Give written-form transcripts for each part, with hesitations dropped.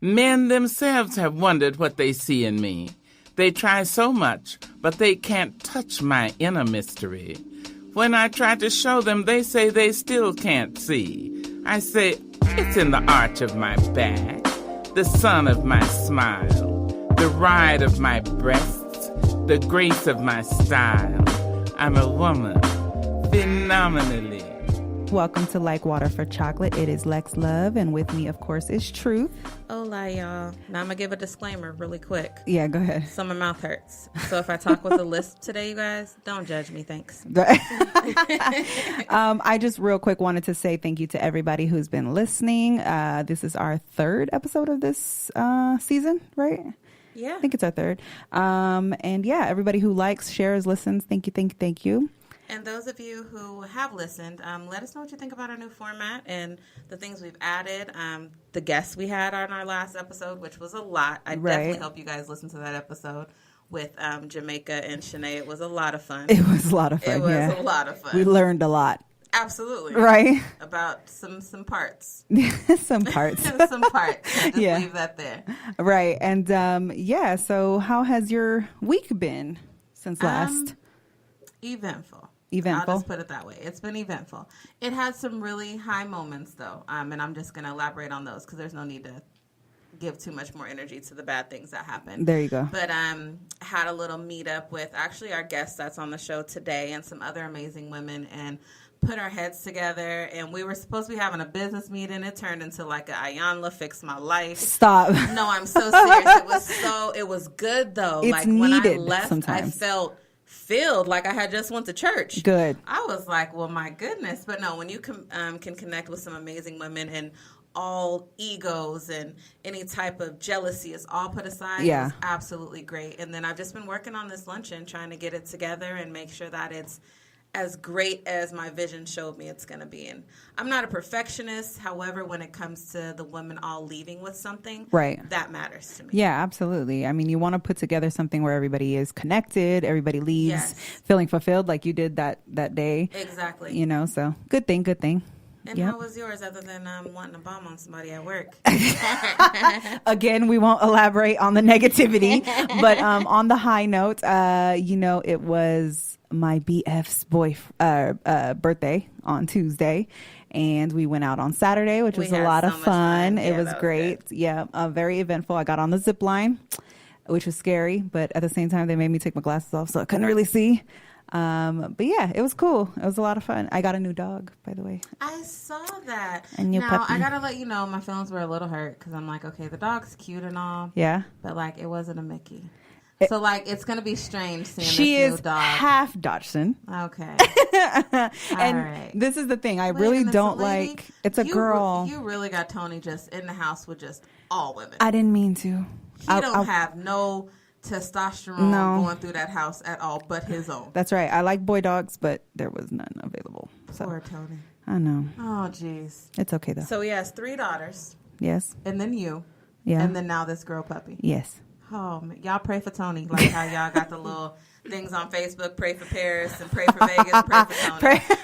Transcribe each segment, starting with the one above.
Men themselves have wondered what they see in me. They try so much, but they can't touch my inner mystery. When I try to show them, they say they still can't see. I say, it's in the arch of my back, the sun of my smile, the ride of my breasts, the grace of my style. I'm a woman, phenomenally. Welcome to Like Water for Chocolate. It is Lex Love, and with me, of course, is Truth. Hola, y'all. Now I'm going to give a disclaimer really quick. Yeah, go ahead. So my mouth hurts. So if I talk with a lisp today, you guys, don't judge me. Thanks. I just real quick wanted to say thank you to everybody who's been listening. This is our third episode of this season, right? Yeah. I think it's our third. And yeah, everybody who likes, shares, listens, thank you. And those of you who have listened, let us know what you think about our new format and the things we've added. The guests we had on our last episode, which was a lot. I definitely hope you guys listen to that episode with Jamaica and Shanae. It was a lot of fun. It was a lot of fun. It was a lot of fun. We learned a lot. Absolutely. Right? About some parts. Some parts. Some parts. Just leave that there. Right. And so how has your week been since last? Eventful. Eventful. I'll just put it that way. It's been eventful. It had some really high moments, though, and I'm just going to elaborate on those because there's no need to give too much more energy to the bad things that happened. There you go. But had a little meetup with actually our guest that's on the show today and some other amazing women and put our heads together. And we were supposed to be having a business meeting. It turned into like a Ayanla Fix My Life. Stop. No, I'm so serious. It was good, though. It's like needed when I left, sometimes. I felt filled like I had just went to church. Good. I was like, well, my goodness. But no, when you can connect with some amazing women and all egos and any type of jealousy is all put aside, yeah, it's absolutely great. And then I've just been working on this luncheon, trying to get it together and make sure that it's as great as my vision showed me it's going to be. And I'm not a perfectionist. However, when it comes to the women all leaving with something, right, that matters to me. Yeah, absolutely. I mean, you want to put together something where everybody is connected, everybody leaves feeling fulfilled like you did that day. Exactly. You know, so good thing. And how was yours other than wanting to bomb on somebody at work? Again, we won't elaborate on the negativity, but on the high note, it was my BF's birthday on Tuesday, and we went out on Saturday, which was a lot of fun. It was great. Very eventful. I got on the zip line, which was scary, but at the same time, they made me take my glasses off, so I couldn't really see. But yeah, it was cool. It was a lot of fun. I got a new dog, by the way. I saw that. A new puppy. I gotta let you know, my feelings were a little hurt because I'm like, okay, the dog's cute and all. Yeah. But like, it wasn't a Mickey. So like, it's gonna be strange seeing she this is new dog. Half Dachshund. Okay. And this is the thing. I really don't like. It's a girl. You really got Tony just in the house with just all women. I didn't mean to. He don't have no testosterone going through that house at all, but his own. That's right. I like boy dogs, but there was none available. So. Poor Tony. I know. Oh, jeez. It's okay though. So he has 3 daughters. Yes. And then you. Yeah. And then now this girl puppy. Yes. Oh, y'all pray for Tony. Like how y'all got the little things on Facebook, pray for Paris and pray for Vegas, pray for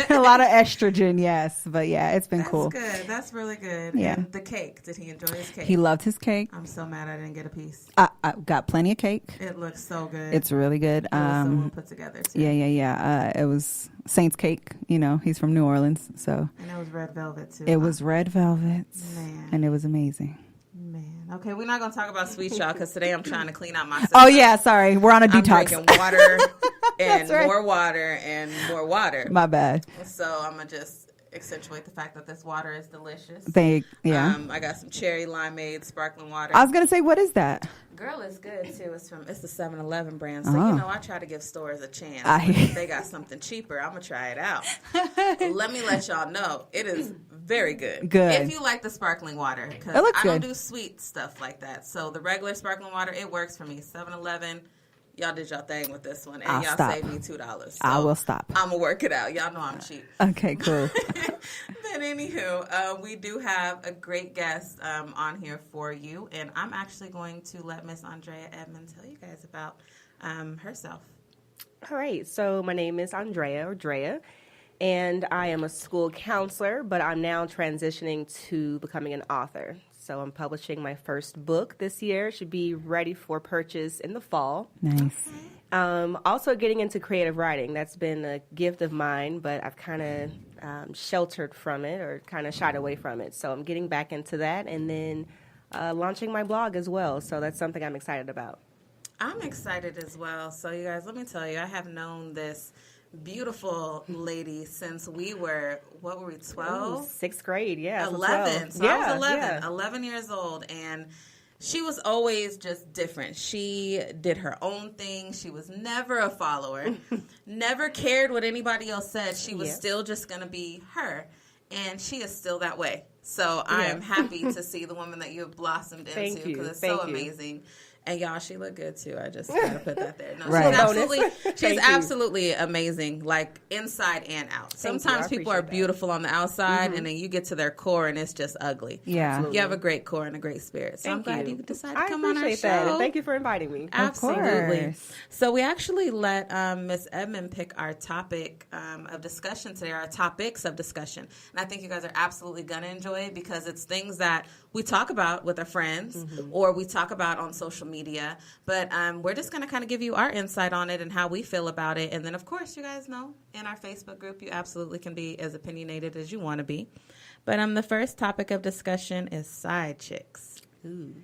Tony. A lot of estrogen, yes. But yeah, it's been cool. That's good. That's really good. Yeah. And the cake. Did he enjoy his cake? He loved his cake. I'm so mad I didn't get a piece. I got plenty of cake. It looks so good. It's really good. It was so well put together, too. Yeah. It was Saint's cake. You know, he's from New Orleans. So. And it was red velvet, too. It was red velvet. Man. And it was amazing. Man. Okay, we're not going to talk about sweet y'all because today I'm trying to clean out my system. Oh, yeah. Sorry. We're on a detox. I'm drinking water and more water and more water. My bad. So I'm going to just accentuate the fact that this water is delicious. I got some cherry limeade sparkling water. I was going to say, what is that? Girl, it's good, too. It's the 7-Eleven brand. So, I try to give stores a chance. If they got something cheaper, I'm going to try it out. Let me let y'all know. It is very good. Good. If you like the sparkling water. Because I don't do sweet stuff like that. So, the regular sparkling water, it works for me. 7-Eleven, y'all did y'all thing with this one. And y'all saved me $2. So I will stop. I'm going to work it out. Y'all know I'm cheap. Okay, cool. But anywho, we do have a great guest on here for you. And I'm actually going to let Miss Andrea Edmond tell you guys about herself. All right. So my name is Andrea, and I am a school counselor, but I'm now transitioning to becoming an author. So I'm publishing my first book this year. It should be ready for purchase in the fall. Nice. Also getting into creative writing. That's been a gift of mine, but I've kind of sheltered from it or kind of shied away from it. So I'm getting back into that and then launching my blog as well. So that's something I'm excited about. I'm excited as well. So you guys, let me tell you, I have known this beautiful lady since we were, what were we, 12? Sixth grade, yeah. 11. So yeah, I was 11, yeah. 11 years old, and she was always just different. She did her own thing. She was never a follower, never cared what anybody else said. She was still just going to be her, and she is still that way. So I am happy to see the woman that you have blossomed into because it's so amazing. And y'all, she looked good too. I just gotta put that there. No, Right. she's absolutely amazing, like inside and out. Sometimes people are beautiful on the outside, and then you get to their core, and it's just ugly. Yeah, absolutely. You have a great core and a great spirit. So I'm glad you decided to come on our show. That. Thank you for inviting me. Absolutely. So we actually let Miss Edmond pick our topic of discussion today, our topics of discussion, and I think you guys are absolutely gonna enjoy it because it's things that we talk about with our friends or we talk about on social media, but we're just going to kind of give you our insight on it and how we feel about it. And then, of course, you guys know in our Facebook group, you absolutely can be as opinionated as you want to be. But the first topic of discussion is side chicks. Ooh.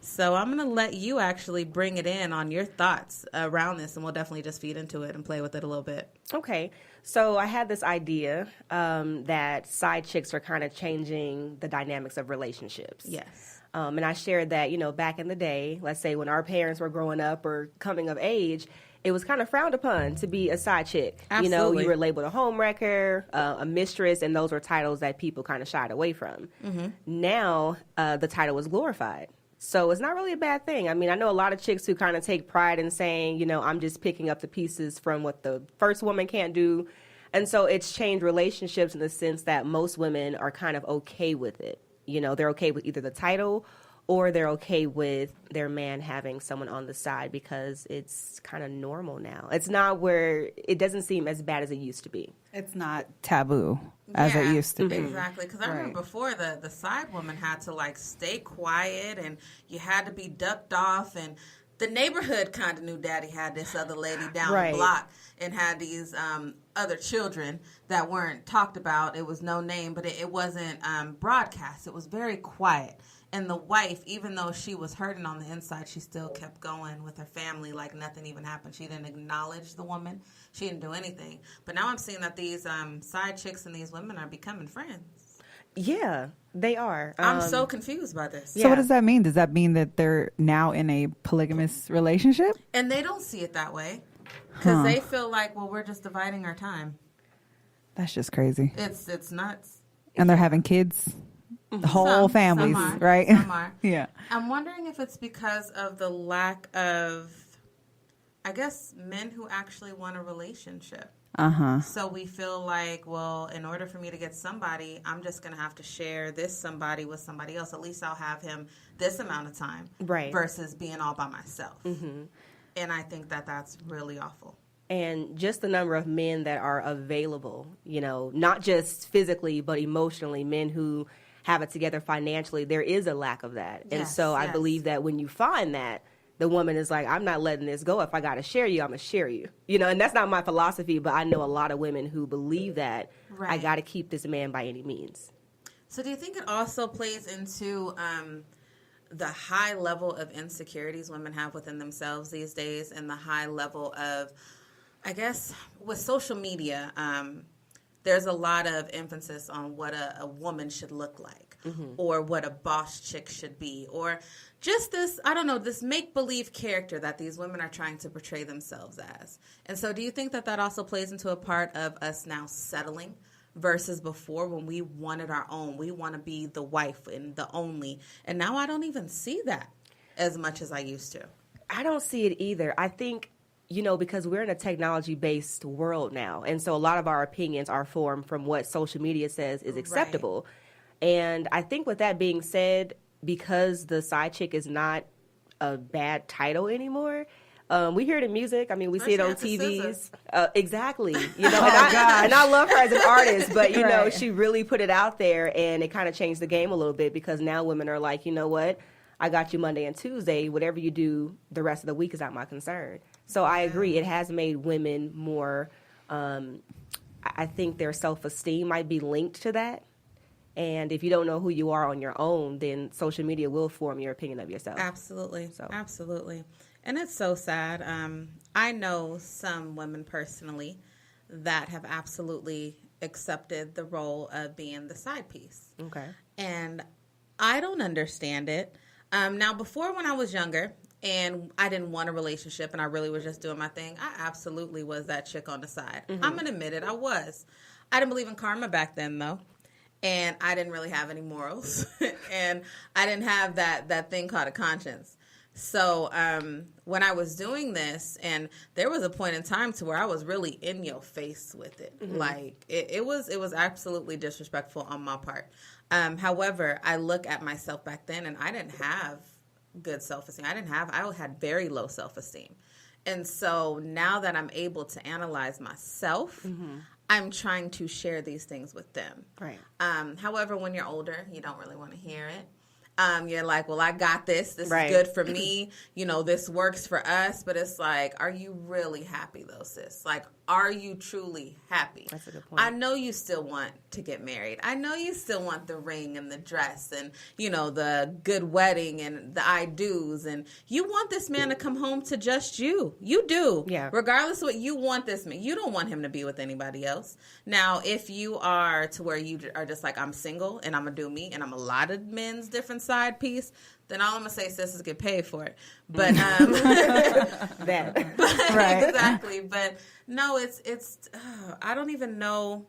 So I'm going to let you actually bring it in on your thoughts around this, and we'll definitely just feed into it and play with it a little bit. Okay. So I had this idea that side chicks are kind of changing the dynamics of relationships. Yes. And I shared that, back in the day, let's say when our parents were growing up or coming of age, it was kind of frowned upon to be a side chick. Absolutely. You were labeled a homewrecker, a mistress, and those were titles that people kind of shied away from. Mm-hmm. Now, the title is glorified. So it's not really a bad thing. I mean, I know a lot of chicks who kind of take pride in saying, I'm just picking up the pieces from what the first woman can't do. And so it's changed relationships in the sense that most women are kind of okay with it. They're okay with either the title or they're okay with their man having someone on the side because it's kind of normal now. It's not where it doesn't seem as bad as it used to be. It's not taboo as it used to be. Exactly. Because I remember before the side woman had to stay quiet and you had to be ducked off, and the neighborhood kind of knew Daddy had this other lady down the block and had these other children that weren't talked about. It was no name, but it wasn't broadcast. It was very quiet. And the wife, even though she was hurting on the inside, she still kept going with her family like nothing even happened. She didn't acknowledge the woman. She didn't do anything. But now I'm seeing that these side chicks and these women are becoming friends. Yeah, they are. I'm so confused by this. So what does that mean? Does that mean that they're now in a polygamous relationship? And they don't see it that way because they feel like, well, we're just dividing our time. That's just crazy. It's nuts. And they're having kids? The whole families, some are, right? Some are. Yeah. I'm wondering if it's because of the lack of, I guess, men who actually want a relationship. Uh-huh. So we feel like, well, in order for me to get somebody, I'm just going to have to share this somebody with somebody else. At least I'll have him this amount of time. Right. Versus being all by myself. Mm-hmm. And I think that that's really awful. And just the number of men that are available, not just physically, but emotionally, men who have it together financially, there is a lack of that. And so I believe that when you find that, the woman is like, I'm not letting this go. If I got to share you, I'm going to share you. And that's not my philosophy, but I know a lot of women who believe that I got to keep this man by any means. So do you think it also plays into the high level of insecurities women have within themselves these days and the high level of, I guess, with social media, there's a lot of emphasis on what a woman should look like or what a boss chick should be or just this, I don't know, this make-believe character that these women are trying to portray themselves as. And so do you think that also plays into a part of us now settling versus before when we wanted our own? We want to be the wife and the only. And now I don't even see that as much as I used to. I don't see it either. I think because we're in a technology-based world now. And so a lot of our opinions are formed from what social media says is acceptable. Right. And I think with that being said, because the side chick is not a bad title anymore, We hear it in music. I mean, we see it on TVs. Exactly. You know, Oh, and I love her as an artist, but you know, she really put it out there, and it kind of changed the game a little bit because now women are like, you know what? I got you Monday and Tuesday. Whatever you do the rest of the week is not my concern. So I agree. It has made women more, I think their self-esteem might be linked to that. And if you don't know who you are on your own, then social media will form your opinion of yourself. Absolutely. Absolutely. And it's so sad. I know some women personally that have absolutely accepted the role of being the side piece. Okay. And I don't understand it. Now, before when I was younger and I didn't want a relationship and I really was just doing my thing, I absolutely was that chick on the side. Mm-hmm. I'm going to admit it. I was. I didn't believe in karma back then, though. And I didn't really have any morals. And I didn't have that thing called a conscience. So when I was doing this, and there was a point in time to where I was really in your face with it. Mm-hmm. Like, it was absolutely disrespectful on my part. However, I look at myself back then, and I didn't have good self-esteem. I had very low self-esteem. And so now that I'm able to analyze myself, mm-hmm. I'm trying to share these things with them. Right. However, when you're older, you don't really want to hear it. You're like, well, I got this. This right. is good for me. You know, this works for us. But it's like, are you really happy, though, sis? Like, are you truly happy? That's a good point. I know you still want to get married. I know you still want the ring and the dress and, you know, the good wedding and the I-dos. And you want this man to come home to just you. You do. Yeah. Regardless of what you want this man. You don't want him to be with anybody else. Now, if you are to where you are just like, I'm single and I'm going to do me and I'm a lot of men's different side piece, then all I'm going to say, sis, is get paid for it. But, that. Right. Exactly. But no, it's I don't even know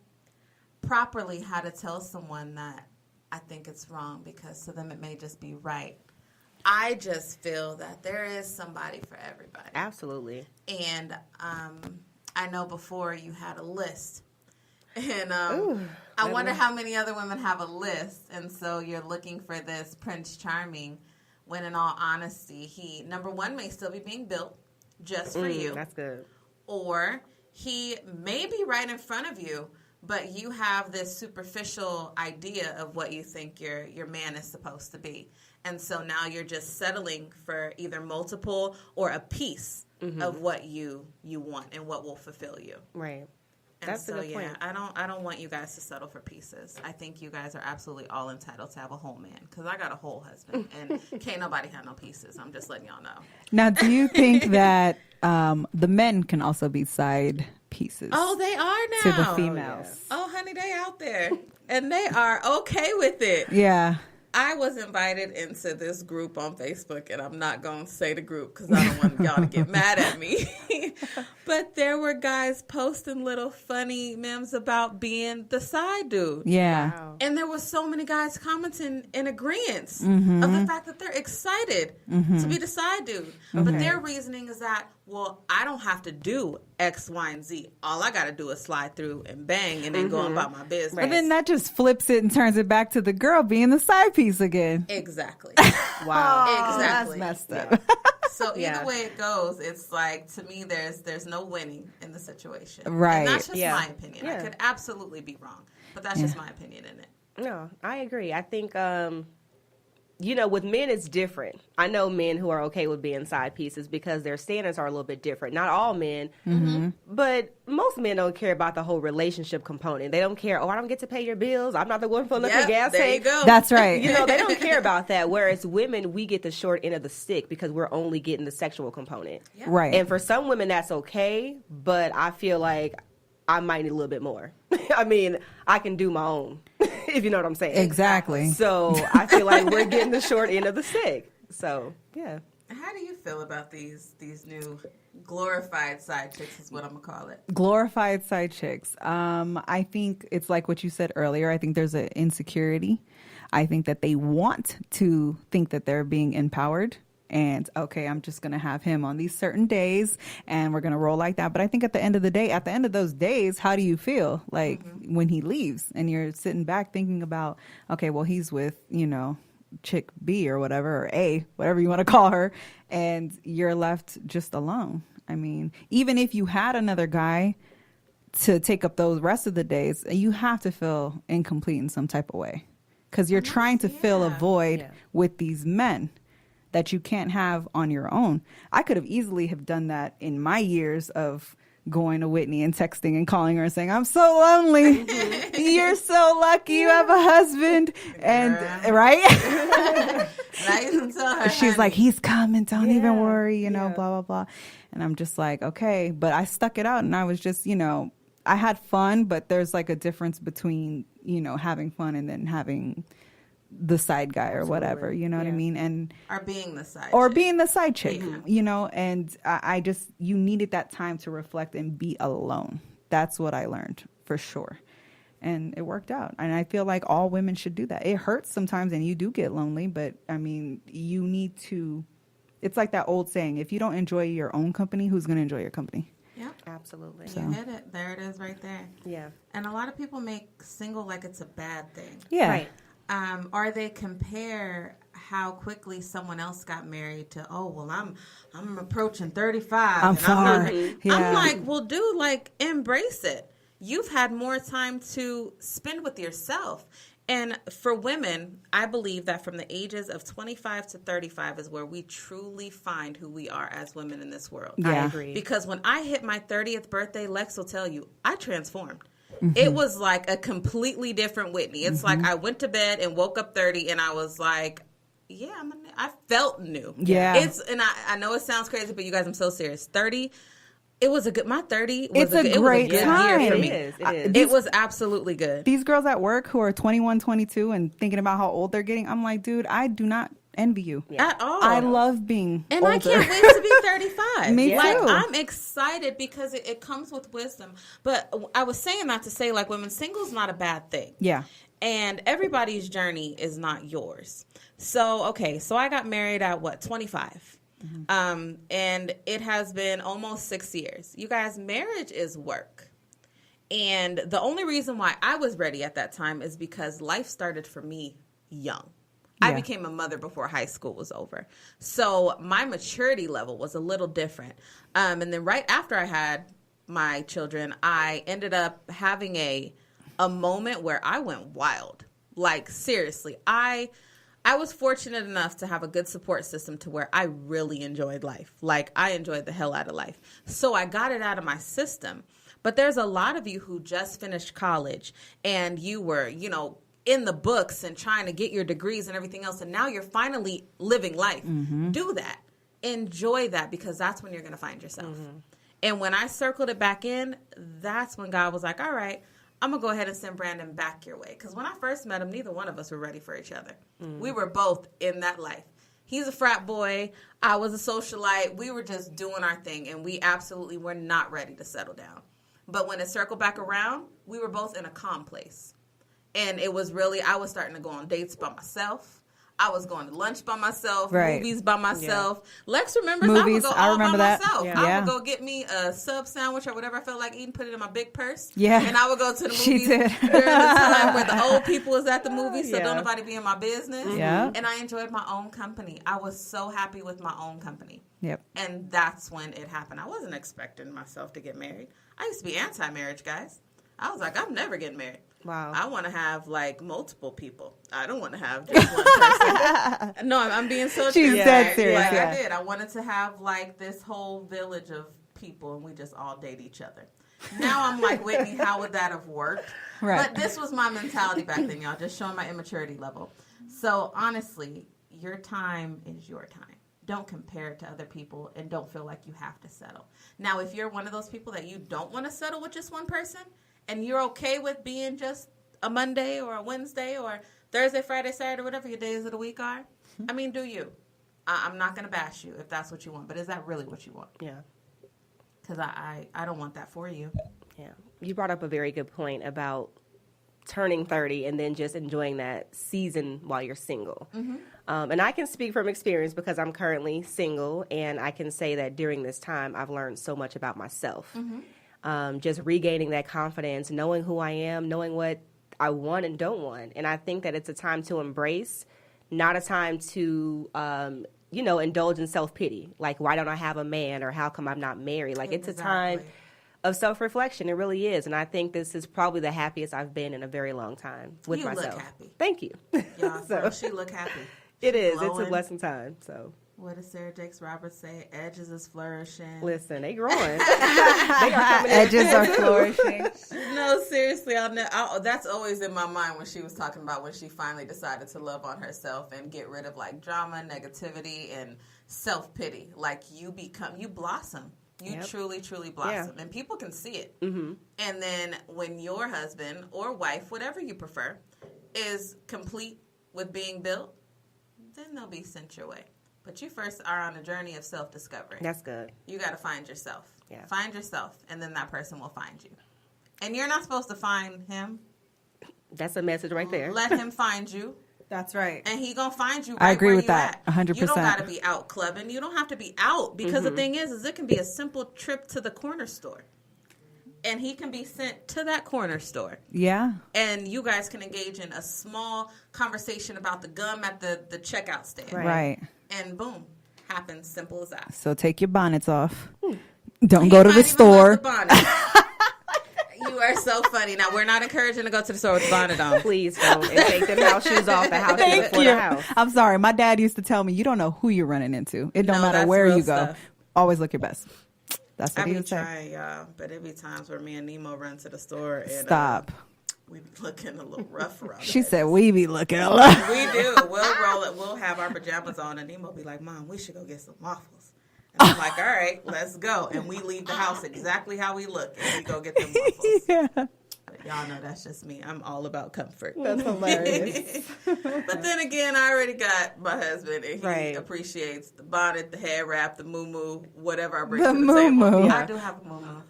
properly how to tell someone that I think it's wrong, because to them it may just be right. I just feel that there is somebody for everybody. Absolutely. And I know before you had a list. And I wonder how many other women have a list. And so you're looking for this Prince Charming, when in all honesty, he, number one, may still be being built just for you. That's good. Or he may be right in front of you, but you have this superficial idea of what you think your man is supposed to be. And so now you're just settling for either multiple or a piece mm-hmm. of what you want and what will fulfill you. Right. And that's so, a good point. I don't want you guys to settle for pieces. I think you guys are absolutely all entitled to have a whole man, because I got a whole husband, and can't nobody have no pieces. I'm just letting y'all know. Now, do you think that the men can also be side pieces? Oh, they are now. To the females. Oh, honey, they out there, and they are okay with it. Yeah. I was invited into this group on Facebook, and I'm not going to say the group because I don't want y'all to get mad at me. But there were guys posting little funny memes about being the side dude. Yeah. Wow. And there were so many guys commenting in agreement mm-hmm. of the fact that they're excited mm-hmm. to be the side dude. Okay. But their reasoning is that, well, I don't have to do X, Y, and Z. All I got to do is slide through and bang and then go about my business. But then that just flips it and turns it back to the girl being the side piece again. Exactly. Wow. Exactly. That's messed up. Yeah. So either way it goes, it's like, to me, there's no winning in the situation. Right. And that's just Yeah. my opinion. Yeah. I could absolutely be wrong, but that's just my opinion in it. No, I agree. I think, with men, it's different. I know men who are okay with being side pieces because their standards are a little bit different. Not all men, mm-hmm. but most men don't care about the whole relationship component. They don't care, I don't get to pay your bills. I'm not the one filling up your gas there tank. you go. That's right. They don't care about that. Whereas women, we get the short end of the stick because we're only getting the sexual component. Yeah. Right. And for some women, that's okay, but I feel like I might need a little bit more. I mean, I can do my own, if you know what I'm saying. Exactly. So I feel like we're getting the short end of the stick. So, yeah. How do you feel about these new glorified side chicks is what I'm going to call it? Glorified side chicks. I think it's like what you said earlier. I think there's an insecurity. I think that they want to think that they're being empowered. And, okay, I'm just going to have him on these certain days and we're going to roll like that. But I think at the end of the day, at the end of those days, how do you feel like when he leaves and you're sitting back thinking about, okay, well, he's with, chick B or whatever, or A, whatever you want to call her, and you're left just alone. I mean, even if you had another guy to take up those rest of the days, you have to feel incomplete in some type of way, because you're trying to fill a void with these men that you can't have on your own. I could have easily have done that in my years of going to Whitney and texting and calling her and saying, I'm so lonely. You're so lucky you have a husband. And right? She's like, he's coming. Don't even worry, you know, blah, blah, blah. And I'm just like, okay. But I stuck it out, and I was just, you know, I had fun, but there's like a difference between, you know, having fun and then having the side guy or whatever, you know what I mean? And or being the side chick, you know. And I just, you needed that time to reflect and be alone. That's what I learned for sure. And it worked out. And I feel like all women should do that. It hurts sometimes and you do get lonely, but I mean, you need to, it's like that old saying, if you don't enjoy your own company, who's going to enjoy your company? Yep. Absolutely. You hit it. There it is right there. Yeah. And a lot of people make single like it's a bad thing. Yeah. Right. Or they compare how quickly someone else got married to, oh, well, I'm approaching 35. I'm sorry. I'm like, well, dude, like, embrace it. You've had more time to spend with yourself. And for women, I believe that from the ages of 25 to 35 is where we truly find who we are as women in this world. Yeah. I agree. Because when I hit my 30th birthday, Lex will tell you, I transformed. It was like a completely different Whitney. It's like I went to bed and woke up 30 and I was like, yeah, I felt new. Yeah. And I know it sounds crazy, but you guys, I'm so serious. 30, it was a good, my 30 was it's a great good time. year for me. It is. It was absolutely good. These girls at work who are 21, 22 and thinking about how old they're getting, I'm like, dude, I do not envy you at all. I love being and older. I can't wait to be 35. Me like, too. I'm excited because it comes with wisdom. But I was saying that to say, like, women, single's not a bad thing. Yeah. And everybody's journey is not yours. So, okay, so I got married at, 25? And it has been almost 6 years. You guys, marriage is work. And the only reason why I was ready at that time is because life started for me young. I became a mother before high school was over. So my maturity level was a little different. And then right after I had my children, I ended up having a moment where I went wild. Like, seriously, I was fortunate enough to have a good support system to where I really enjoyed life. Like, I enjoyed the hell out of life. So I got it out of my system. But there's a lot of you who just finished college and you were, you know, in the books and trying to get your degrees and everything else, and now you're finally living life. Do that. Enjoy that, because that's when you're going to find yourself. And when I circled it back in, that's when God was like, all right, I'm going to go ahead and send Brandon back your way. Because when I first met him, neither one of us were ready for each other. We were both in that life. He's a frat boy. I was a socialite. We were just doing our thing, and we absolutely were not ready to settle down. But when it circled back around, we were both in a calm place. And it was really, I was starting to go on dates by myself. I was going to lunch by myself, movies by myself. Lex remembers movies, I would go all by that. myself. Yeah. I would go get me a sub sandwich or whatever I felt like eating, put it in my big purse. Yeah. And I would go to the She movies did. during the time where the old people was at the movies, so don't nobody be in my business. Yeah. And I enjoyed my own company. I was so happy with my own company. Yep. And that's when it happened. I wasn't expecting myself to get married. I used to be anti-marriage, guys. I was like, I'm never getting married. Wow. I want to have, like, multiple people. I don't want to have just one person. No, I'm being so She's serious. dead serious. Like, Yeah. I did. I wanted to have, like, this whole village of people, and we just all date each other. Now I'm like, Whitney, how would that have worked? Right. But this was my mentality back then, y'all, just showing my immaturity level. So, honestly, your time is your time. Don't compare it to other people, and don't feel like you have to settle. Now, if you're one of those people that you don't want to settle with just one person, and you're okay with being just a Monday or a Wednesday or Thursday, Friday, Saturday, whatever your days of the week are, I mean, do you. I'm not going to bash you if that's what you want, but is that really what you want? Yeah. Because I don't want that for you. Yeah. You brought up a very good point about turning 30 and then just enjoying that season while you're single. And I can speak from experience because I'm currently single, and I can say that during this time I've learned so much about myself. Just regaining that confidence, knowing who I am, knowing what I want and don't want. And I think that it's a time to embrace not a time to, indulge in self-pity. Like, why don't I have a man, or how come I'm not married? Like, it's a time of self-reflection. It really is. And I think this is probably the happiest I've been in a very long time with myself. You look happy. Thank you. Y'all, she look happy. It is. Glowing. It's a blessing time. So. What does Sarah Jakes Roberts say? Edges is flourishing. Listen, they growing. They are coming Edges are flourishing. No, seriously, that's always in my mind when she was talking about when she finally decided to love on herself and get rid of like drama, negativity, and self-pity. Like you blossom. You truly, truly blossom. And people can see it. Mm-hmm. And then when your husband or wife, whatever you prefer, is complete with being built, then they'll be sent your way. But you first are on a journey of self-discovery. That's good. You got to find yourself. Yeah. Find yourself, and then that person will find you. And you're not supposed to find him. That's a message right there. Let him find you. That's right. And he going to find you right I agree where with you that, at. 100%. You don't got to be out clubbing. You don't have to be out. Because the thing is it can be a simple trip to the corner store. And he can be sent to that corner store. Yeah. And you guys can engage in a small conversation about the gum at the checkout stand. Right. And boom, happens, simple as that. So take your bonnets off. Don't go to the store. You are so funny. Now, we're not encouraging to go to the store with the bonnet on. Please don't. And take them house shoes off the house before the house. I'm sorry. My dad used to tell me, you don't know who you're running into. It don't matter where you go. Stuff. Always look your best. That's what he would say. I be trying, y'all. But it be times where me and Nemo run to the store. And, Stop. We be looking a little rough around. She said we be looking a lot. We do. We'll roll it. We'll have our pajamas on, and Nemo be like, "Mom, we should go get some waffles." And I'm like, "All right, let's go." And we leave the house exactly how we look, and we go get them waffles. Yeah. But y'all know that's just me. I'm all about comfort. That's hilarious. But then again, I already got my husband, and he appreciates the bonnet, the hair wrap, the moo-moo, whatever I bring to the table. Yeah. I do have a moo-moo.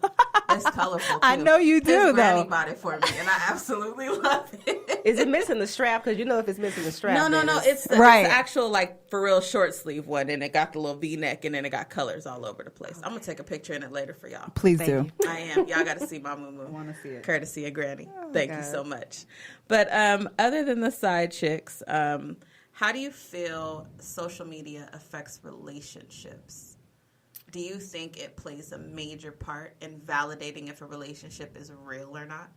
It's colorful, too. I know you do, His though. granny bought it for me, and I absolutely love it. Is it missing the strap? Because you know if it's missing the strap. No. It's the actual, like, for real short sleeve one, and it got the little V-neck, and then it got colors all over the place. I'm going to take a picture in it later for y'all. Please do. I am. Y'all got to see my moo-moo. I want to see it. Courtesy of Granny. Thank you so much. But other than the side chicks, how do you feel social media affects relationships? Do you think it plays a major part in validating if a relationship is real or not?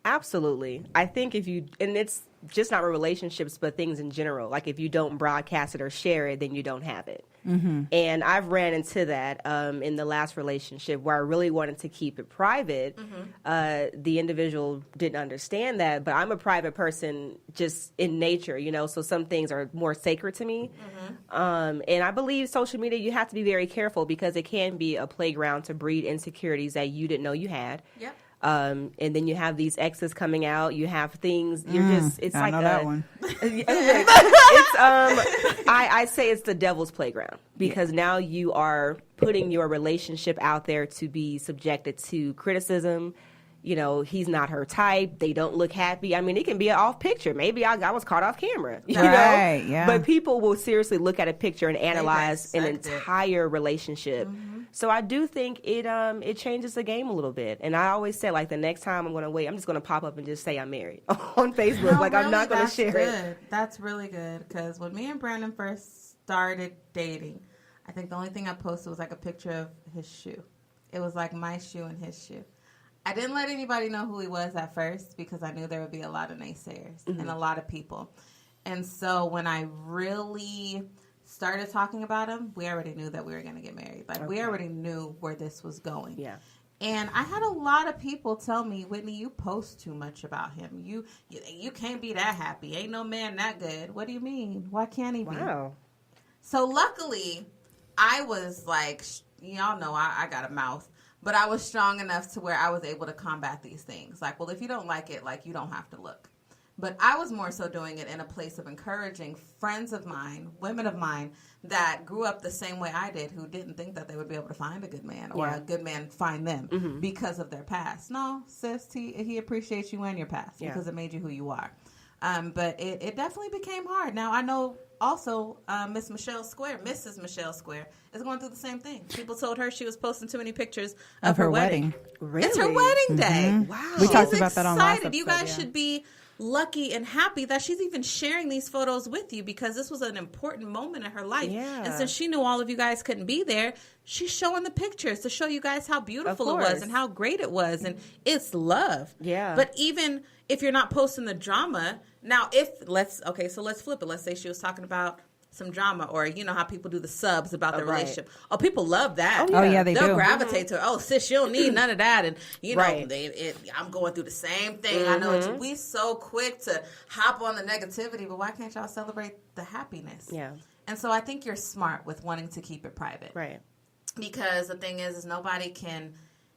Absolutely. I think and it's just not relationships, but things in general. Like if you don't broadcast it or share it, then you don't have it. Mm-hmm. And I've ran into that in the last relationship where I really wanted to keep it private. Mm-hmm. The individual didn't understand that, but I'm a private person just in nature, so some things are more sacred to me. Mm-hmm. And I believe social media, you have to be very careful because it can be a playground to breed insecurities that you didn't know you had. Yep. And then you have these exes coming out. You have things. It's I know that one. I say it's the devil's playground because now you are putting your relationship out there to be subjected to criticism. He's not her type. They don't look happy. I mean, it can be an off picture. Maybe I was caught off camera. Right, yeah. But people will seriously look at a picture and analyze an entire relationship. Mm-hmm. So I do think it changes the game a little bit. And I always say, like, the next time I'm going to wait, I'm just going to pop up and just say I'm married on Facebook. No, like, really, I'm not going to share it. That's really good. Because when me and Brandon first started dating, I think the only thing I posted was, like, a picture of his shoe. It was, like, my shoe and his shoe. I didn't let anybody know who he was at first because I knew there would be a lot of naysayers and a lot of people. And so when I really started talking about him, we already knew that we were going to get married. Like, we already knew where this was going. Yeah. And I had a lot of people tell me, Whitney, you post too much about him. You can't be that happy. Ain't no man that good. What do you mean? Why can't he be? Wow. So luckily, I was like, y'all know I got a mouth. But I was strong enough to where I was able to combat these things. Like, well, if you don't like it, like, you don't have to look. But I was more so doing it in a place of encouraging friends of mine, women of mine, that grew up the same way I did, who didn't think that they would be able to find a good man or a good man find them because of their past. No, sis, he appreciates you and your past because it made you who you are. But it definitely became hard. Now, I know also Mrs. Michelle Square is going through the same thing. People told her she was posting too many pictures of her wedding. Really? It's her wedding day. Wow. We talked about that on last episode. You guys should be lucky and happy that she's even sharing these photos with you, because this was an important moment in her life. Yeah. And since she knew all of you guys couldn't be there, she's showing the pictures to show you guys how beautiful it was and how great it was. And it's love. Yeah. But even if you're not posting the drama, now let's flip it. Let's say she was talking about some drama, or you know how people do the subs about their relationship. Oh, people love that. Oh yeah, they'll gravitate to her. Oh, sis, you don't need none of that. And you know, I'm going through the same thing. I know we so quick to hop on the negativity, but why can't y'all celebrate the happiness? Yeah. And so I think you're smart with wanting to keep it private, Right? Because the thing is nobody can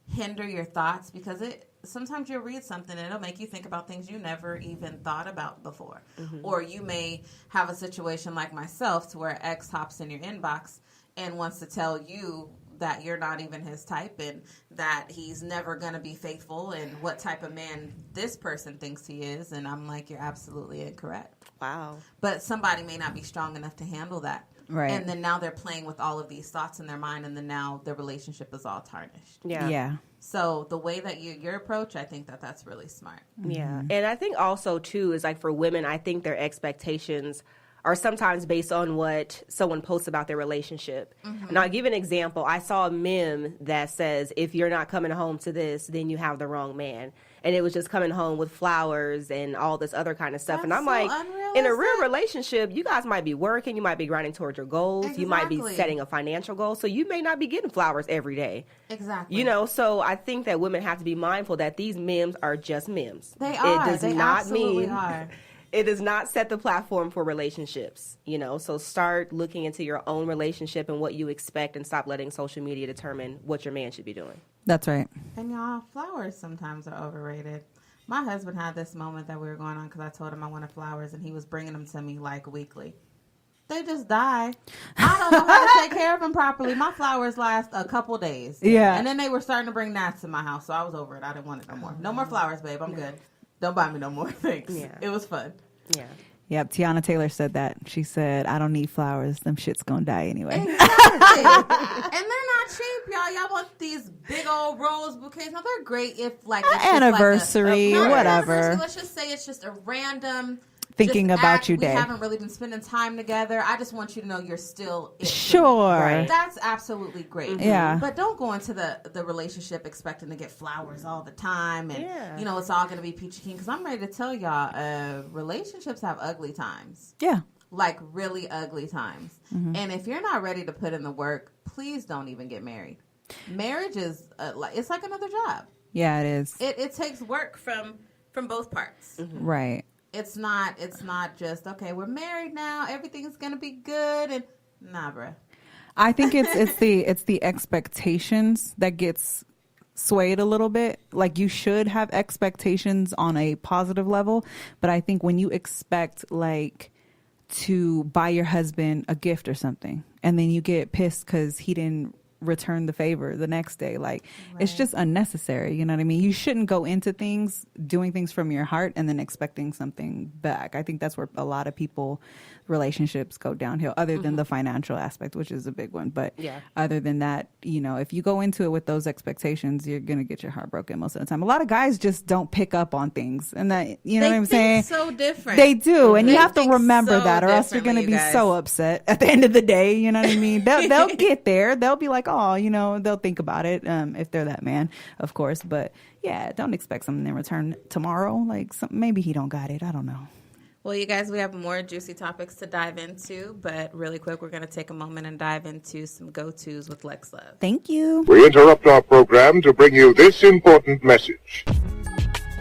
hinder your thoughts, because sometimes you'll read something and it'll make you think about things you never even thought about before. Or you may have a situation like myself to where an ex hops in your inbox and wants to tell you that you're not even his type and that he's never going to be faithful and what type of man this person thinks he is. And I'm like, you're absolutely incorrect. Wow. But somebody may not be strong enough to handle that. Right. And then now they're playing with all of these thoughts in their mind, and then now their relationship is all tarnished. Yeah. So the way that your approach, I think that's really smart. Yeah. And I think also, too, is like for women, I think their expectations are sometimes based on what someone posts about their relationship. And I'll give an example. I saw a meme that says, if you're not coming home to this, then you have the wrong man. And it was just coming home with flowers and all this other kind of stuff. That's and I'm so like, unrealistic. in a real relationship, you guys might be working, you might be grinding towards your goals, you might be setting a financial goal, so you may not be getting flowers every day. Exactly. You know, so I think that women have to be mindful that these memes are just memes. They are. It does they not absolutely mean are. it does not set the platform for relationships, you know, so start looking into your own relationship and what you expect, and stop letting social media determine what your man should be doing. That's right. And y'all, flowers sometimes are overrated. My husband had this moment that we were going on because I told him I wanted flowers, and he was bringing them to me like weekly. They just die. I don't know how to take care of them properly. My flowers last a couple days. Yeah. And then they were starting to bring gnats in my house, so I was over it. I didn't want it no more. No more flowers, babe. I'm good. Don't buy me no more. Thanks. Yeah. It was fun. Yeah. Yep, Tiana Taylor said that. She said, I don't need flowers. Them shit's gonna die anyway. Exactly. And they're not cheap, y'all. Y'all want these big old rose bouquets. Now, they're great if, like, it's anniversary, just like whatever. Anniversary. Let's just say it's just a random thinking about you day. We haven't really been spending time together. I just want you to know you're still it. Sure. Right. That's absolutely great. Yeah. But don't go into the relationship expecting to get flowers all the time and, you know, it's all going to be peachy keen. Because I'm ready to tell y'all, relationships have ugly times. Yeah. Like, really ugly times. And if you're not ready to put in the work, please don't even get married. Marriage is, it's like another job. Yeah, it is. It takes work from both parts. Right. It's not just, okay, we're married now, everything's going to be good, and nah, bruh. I think it's the expectations that gets swayed a little bit. Like, you should have expectations on a positive level, but I think when you expect, like, to buy your husband a gift or something, and then you get pissed because he didn't return the favor the next day, like, it's just unnecessary. You know what I mean? You shouldn't go into things doing things from your heart and then expecting something back. I think that's where a lot of people relationships go downhill, other than the financial aspect, which is a big one. But other than that, you know, if you go into it with those expectations, you're gonna get your heart broken most of the time. A lot of guys just don't pick up on things, and that, you know what I'm saying? So different. They do, and They you have to think remember so that, or else you're gonna differently, be you so guys. upset at the end of the day. You know what I mean? They'll get there. They'll be like, oh, you know, they'll think about it, if they're that man, of course. But yeah, don't expect something in return tomorrow. Like, maybe he don't got it. I don't know. Well, you guys, we have more juicy topics to dive into, but really quick, we're going to take a moment and dive into some go-tos with Lex Love. Thank you. We interrupt our program to bring you this important message.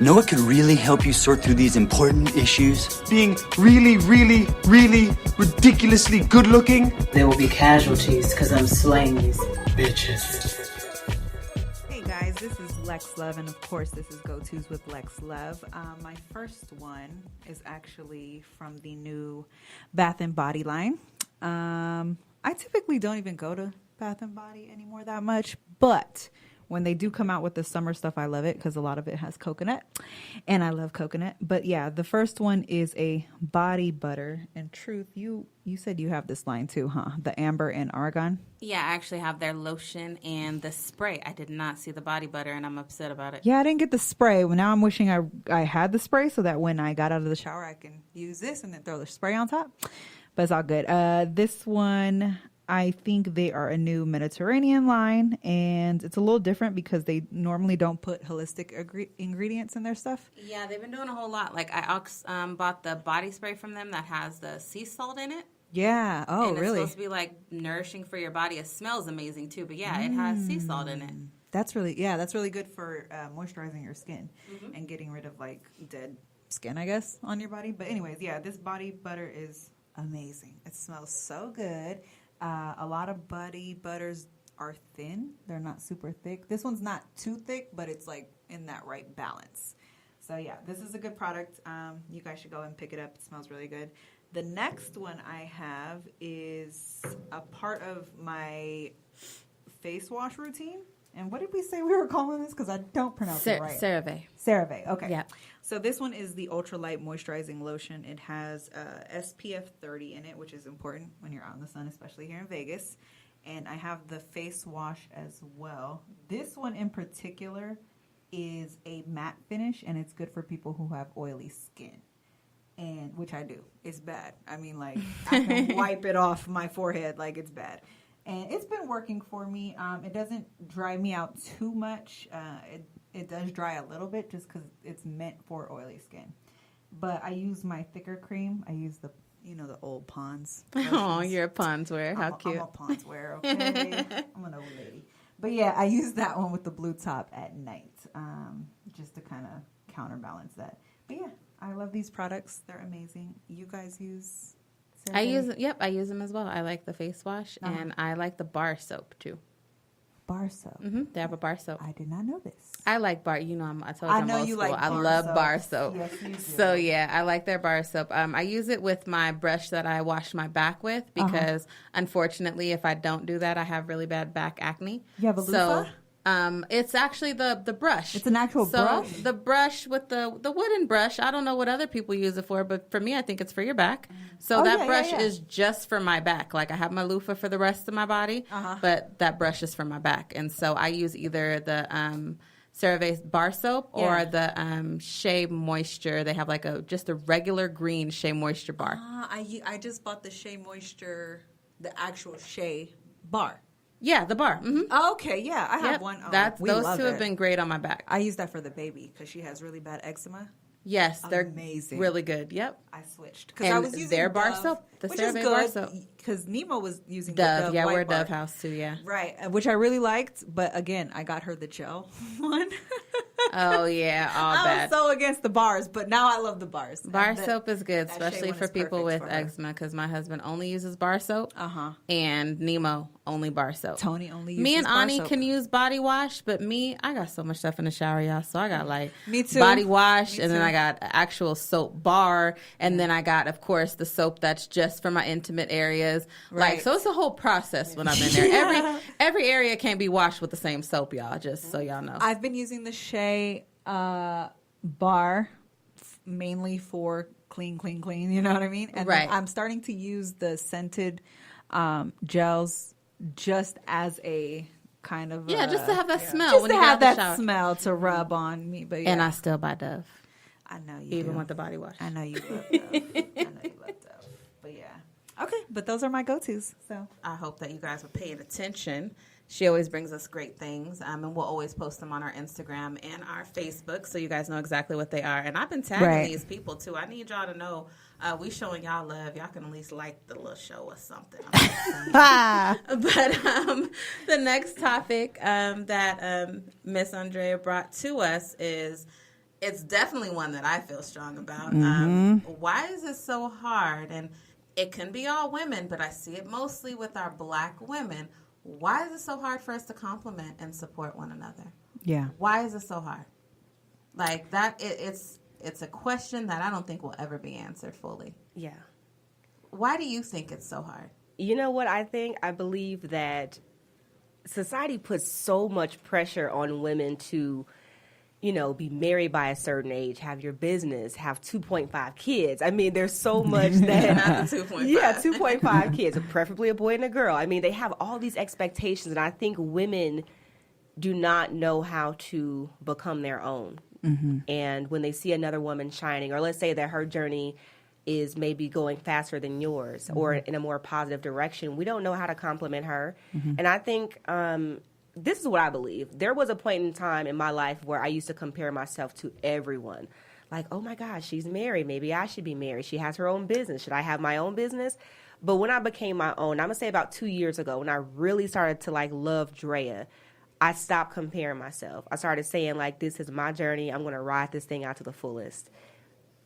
Know what could really help you sort through these important issues? Being really, really, really ridiculously good looking? There will be casualties because I'm slaying these bitches. Hey guys, this is Lex Love, and of course this is Go-Tos with Lex Love. My first one is actually from the new Bath & Body line. I typically don't even go to Bath & Body anymore that much, but when they do come out with the summer stuff, I love it because a lot of it has coconut, and I love coconut. But yeah, the first one is a body butter. And Truth, you said you have this line too, huh? The amber and argan. Yeah, I actually have their lotion and the spray. I did not see the body butter, and I'm upset about it. Yeah, I didn't get the spray. Well, now I'm wishing I had the spray so that when I got out of the shower, I can use this and then throw the spray on top. But it's all good. This one, I think they are a new Mediterranean line, and it's a little different because they normally don't put holistic ingredients in their stuff. Yeah, they've been doing a whole lot. Like, I bought the body spray from them that has the sea salt in it. Yeah. Oh, and really? It's supposed to be, like, nourishing for your body. It smells amazing, too. But, yeah, it has sea salt in it. That's really good for moisturizing your skin and getting rid of, like, dead skin, I guess, on your body. But anyways, yeah, this body butter is amazing. It smells so good. A lot of body butters are thin. They're not super thick. This one's not too thick, but it's like in that right balance. So yeah, this is a good product. You guys should go and pick it up. It smells really good. The next one I have is a part of my face wash routine. And what did we say we were calling this? Because I don't pronounce it right. CeraVe. Okay. Yeah. So this one is the Ultralight Moisturizing Lotion. It has SPF 30 in it, which is important when you're out in the sun, especially here in Vegas. And I have the face wash as well. This one in particular is a matte finish, and it's good for people who have oily skin. And which I do. It's bad. I mean, like, I can wipe it off my forehead like it's bad. And it's been working for me. It doesn't dry me out too much. It does dry a little bit just because it's meant for oily skin. But I use my thicker cream. I use the old Pond's. Oh, you're a Pond's wearer. How cute. I'm a Pond's wearer, okay? I'm an old lady. But yeah, I use that one with the blue top at night just to kind of counterbalance that. But yeah, I love these products. They're amazing. You guys use... I use them as well. I like the face wash, and I like the bar soap too. Bar soap. They have a bar soap. I did not know this. I like bar. I told you I'm old school. I bar love soap. bar soap. Yes, you do. So yeah, I like their bar soap. I use it with my brush that I wash my back with because unfortunately, if I don't do that, I have really bad back acne. You have a loofah? It's actually the brush. It's an actual brush? So the brush with the wooden brush, I don't know what other people use it for, but for me, I think it's for your back. So that brush is just for my back. Like I have my loofah for the rest of my body, but that brush is for my back. And so I use either the CeraVe bar soap or the Shea Moisture. They have like just a regular green Shea Moisture bar. I just bought the Shea Moisture, the actual Shea bar. Yeah, the bar. Oh, okay, yeah, I have one. Those two have been great on my back. I use that for the baby because she has really bad eczema. Yes, they're amazing, really good. Yep, I switched because I was using their bar Dove, soap, the which is CeraVe bar good soap. Because Nemo was using Dove. The Dove Yeah, white we're bar. Dove House too. Yeah, right, which I really liked. But again, I got her the gel one. Oh yeah, all I bad. was so against the bars, but now I love the bars. Bar soap is good, especially for people with eczema. Because my husband only uses bar soap, and Nemo only bar soap. Tony only uses me and bar Ani soap. can use body wash, but I got so much stuff in the shower, y'all. So I got like me too. Body wash, Me and too. then I got actual soap bar, and then I got, of course, the soap that's just for my intimate areas. Right. Like, so it's a whole process when I'm in there. Every area can't be washed with the same soap, y'all. Just so y'all know. I've been using the Shea bar mainly for clean. You know what I mean? And right. I'm starting to use the scented gels just as a kind of just to have that smell. Just when to you get have out the that shower. smell to rub on me. But yeah. And I still buy Dove. I know you even do. with the body wash. I know you love Dove. I know you love Dove. But yeah. Okay, but those are my go-tos. So I hope that you guys are paying attention. She always brings us great things, and we'll always post them on our Instagram and our Facebook, so you guys know exactly what they are. And I've been tagging these people, too. I need y'all to know we showing y'all love. Y'all can at least like the little show or something. But the next topic that Miss Andrea brought to us is, it's definitely one that I feel strong about. Why is it so hard? And it can be all women, but I see it mostly with our Black women. Why is it so hard for us to compliment and support one another? yeah. Why is it so hard? Like that, it's a question that I don't think will ever be answered fully. Yeah. Why do you think it's so hard? You know what I think? I believe that society puts so much pressure on women to, be married by a certain age, have your business, have 2.5 kids. I mean, there's so much that... Not the 2.5. Yeah, 2.5 kids, preferably a boy and a girl. I mean, they have all these expectations, and I think women do not know how to become their own. Mm-hmm. And when they see another woman shining, or let's say that her journey is maybe going faster than yours, mm-hmm. or in a more positive direction, we don't know how to compliment her. Mm-hmm. And I think... this is what I believe. There was a point in time in my life where I used to compare myself to everyone. Like, oh my gosh, she's married. Maybe I should be married. She has her own business. Should I have my own business? But when I became my own, I'm going to say about 2 years ago, when I really started to love Drea, I stopped comparing myself. I started saying this is my journey. I'm going to ride this thing out to the fullest.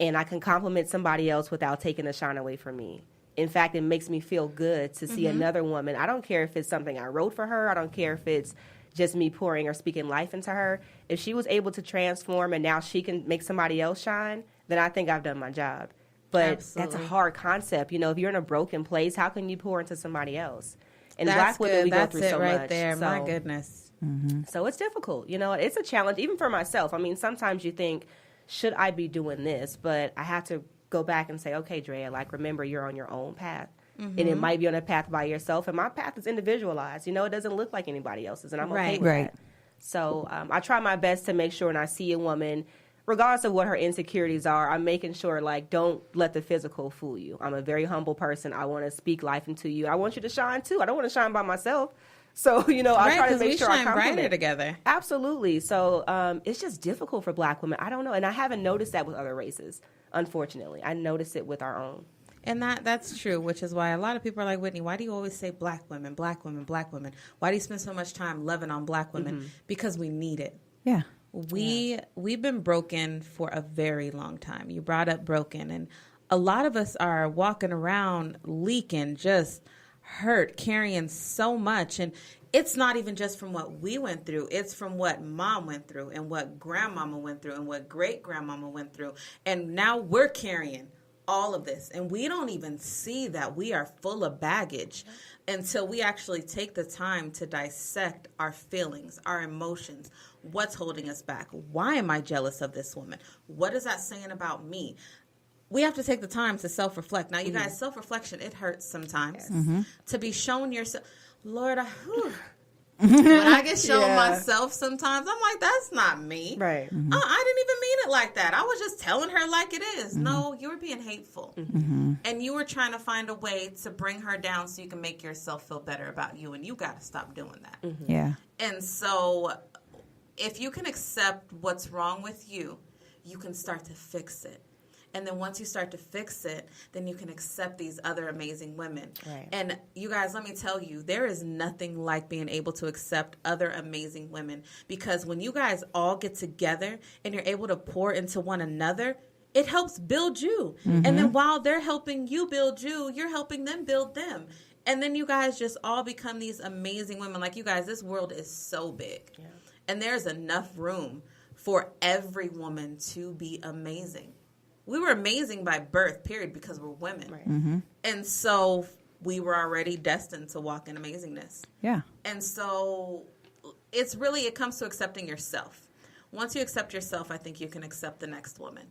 And I can compliment somebody else without taking the shine away from me. In fact, it makes me feel good to see another woman. I don't care if it's something I wrote for her. I don't care if it's just me pouring or speaking life into her. If she was able to transform and now she can make somebody else shine, then I think I've done my job. But That's a hard concept. If you're in a broken place, how can you pour into somebody else? And Black women, we go through so much. That's it right there. My goodness. Mm-hmm. So it's difficult. It's a challenge, even for myself. I mean, sometimes you think, should I be doing this? But I have to go back and say, okay, Drea, remember, you're on your own path. Mm-hmm. And it might be on a path by yourself. And my path is individualized. It doesn't look like anybody else's. And I'm okay with that. So I try my best to make sure when I see a woman, regardless of what her insecurities are, I'm making sure, don't let the physical fool you. I'm a very humble person. I want to speak life into you. I want you to shine, too. I don't want to shine by myself. So, I try to make sure I compliment. Brighter together. Absolutely. So it's just difficult for Black women. I don't know. And I haven't noticed that with other races. Unfortunately, I notice it with our own. And that's true, which is why a lot of people are like, Whitney, why do you always say Black women, Black women, Black women? Why do you spend so much time loving on Black women? Mm-hmm. Because we need it. Yeah. We've been broken for a very long time. You brought up broken, and a lot of us are walking around leaking, just hurt, carrying so much. And it's not even just from what we went through. It's from what mom went through and what grandmama went through and what great-grandmama went through. And now we're carrying all of this. And we don't even see that we are full of baggage until we actually take the time to dissect our feelings, our emotions, what's holding us back. Why am I jealous of this woman? What is that saying about me? We have to take the time to self-reflect. Now, you guys, self-reflection, it hurts sometimes. To be shown yourself. Lord, when I get shown myself sometimes, I'm like, that's not me. Right. Mm-hmm. I didn't even mean it like that. I was just telling her like it is. Mm-hmm. No, you were being hateful. Mm-hmm. And you were trying to find a way to bring her down so you can make yourself feel better about you. And you got to stop doing that. Mm-hmm. Yeah. And so if you can accept what's wrong with you, you can start to fix it. And then once you start to fix it, then you can accept these other amazing women. Right. And you guys, let me tell you, there is nothing like being able to accept other amazing women. Because when you guys all get together and you're able to pour into one another, it helps build you. Mm-hmm. And then while they're helping you build you, you're helping them build them. And then you guys just all become these amazing women. Like, you guys, this world is so big. Yeah. And there's enough room for every woman to be amazing. We were amazing by birth, period, because we're women. Right. Mm-hmm. And so we were already destined to walk in amazingness. Yeah. And so it comes to accepting yourself. Once you accept yourself, I think you can accept the next woman.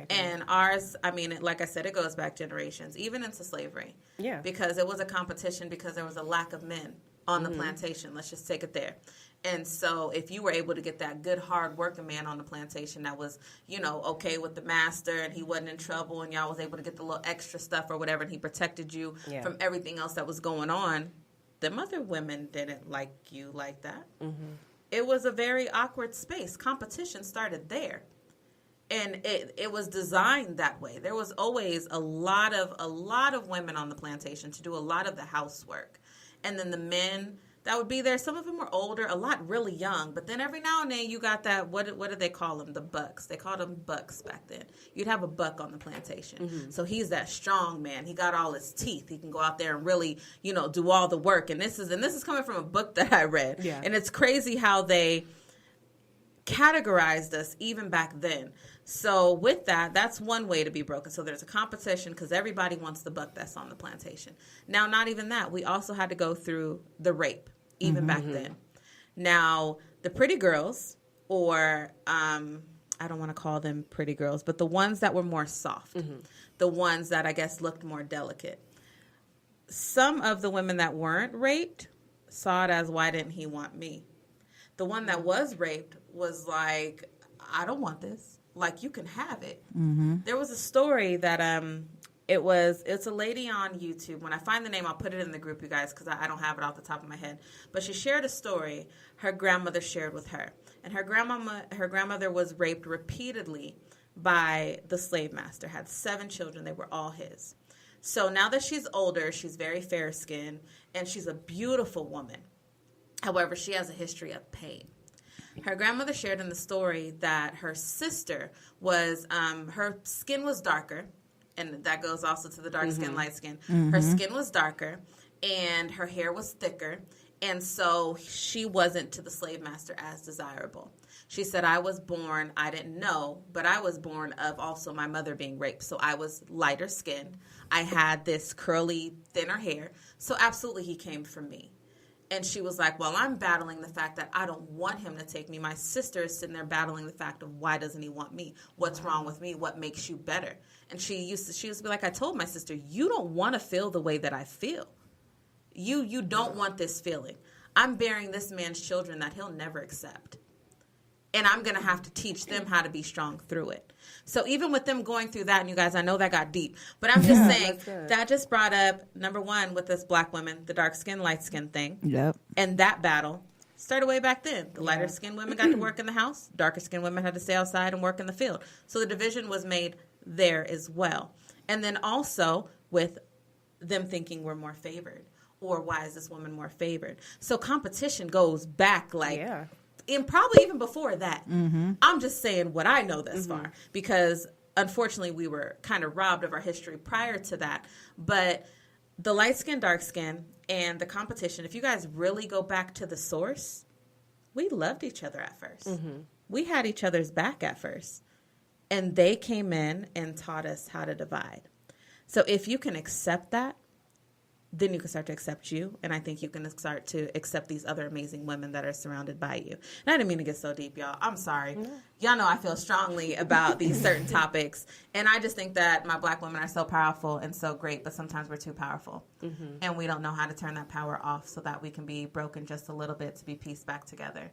And ours, I mean, like I said, it goes back generations, even into slavery. Yeah. Because it was a competition because there was a lack of men on the plantation. Let's just take it there. And so if you were able to get that good, hard-working man on the plantation that was, okay with the master and he wasn't in trouble and y'all was able to get the little extra stuff or whatever and he protected you from everything else that was going on, them other women didn't like you like that. Mm-hmm. It was a very awkward space. Competition started there. And it was designed that way. There was always a lot of women on the plantation to do a lot of the housework. And then the men that would be there, some of them were older, a lot really young. But then every now and then you got that, what did they call them? The bucks. They called them bucks back then. You'd have a buck on the plantation. Mm-hmm. So he's that strong man. He got all his teeth. He can go out there and really, do all the work. And this is coming from a book that I read. Yeah. And it's crazy how they categorized us even back then. So with that, that's one way to be broken. So there's a competition because everybody wants the buck that's on the plantation. Now, not even that. We also had to go through the rape. even back then. Now, the pretty girls, or I don't want to call them pretty girls, but the ones that were more soft, the ones that I guess looked more delicate. Some of the women that weren't raped saw it as, why didn't he want me? The one that was raped was like, I don't want this. Like, you can have it. There was a story that it's a lady on YouTube. When I find the name, I'll put it in the group, you guys, because I don't have it off the top of my head. But she shared a story her grandmother shared with her. And her grandmother was raped repeatedly by the slave master, had 7 children. They were all his. So now that she's older, she's very fair-skinned, and she's a beautiful woman. However, she has a history of pain. Her grandmother shared in the story that her sister was, her skin was darker, and that goes also to the dark skin, light skin. Her skin was darker, and her hair was thicker, and so she wasn't to the slave master as desirable. She said, I was born, I didn't know, but I was born of also my mother being raped. So I was lighter skinned. I had this curly, thinner hair. So absolutely he came for me. And she was like, well, I'm battling the fact that I don't want him to take me. My sister is sitting there battling the fact of, why doesn't he want me? What's wrong with me? What makes you better? And she used to be like, I told my sister, you don't want to feel the way that I feel. You don't want this feeling. I'm bearing this man's children that he'll never accept. And I'm going to have to teach them how to be strong through it. So even with them going through that, and you guys, I know that got deep, but I'm just saying that just brought up, number one, with this black women, the dark skin, light skin thing. Yep. And that battle started way back then. The lighter skinned women got to work in the house. Darker skinned women had to stay outside and work in the field. So the division was made there as well. And then also with them thinking we're more favored, or why is this woman more favored? So competition goes back and probably even before that. I'm just saying what I know thus far, because unfortunately we were kind of robbed of our history prior to that. But the light skin, dark skin, and the competition, if you guys really go back to the source, we loved each other at first. We had each other's back at first. And they came in and taught us how to divide. So if you can accept that, then you can start to accept you. And I think you can start to accept these other amazing women that are surrounded by you. And I didn't mean to get so deep, y'all. I'm sorry. Y'all know I feel strongly about these certain topics. And I just think that my black women are so powerful and so great, but sometimes we're too powerful. And we don't know how to turn that power off so that we can be broken just a little bit to be pieced back together.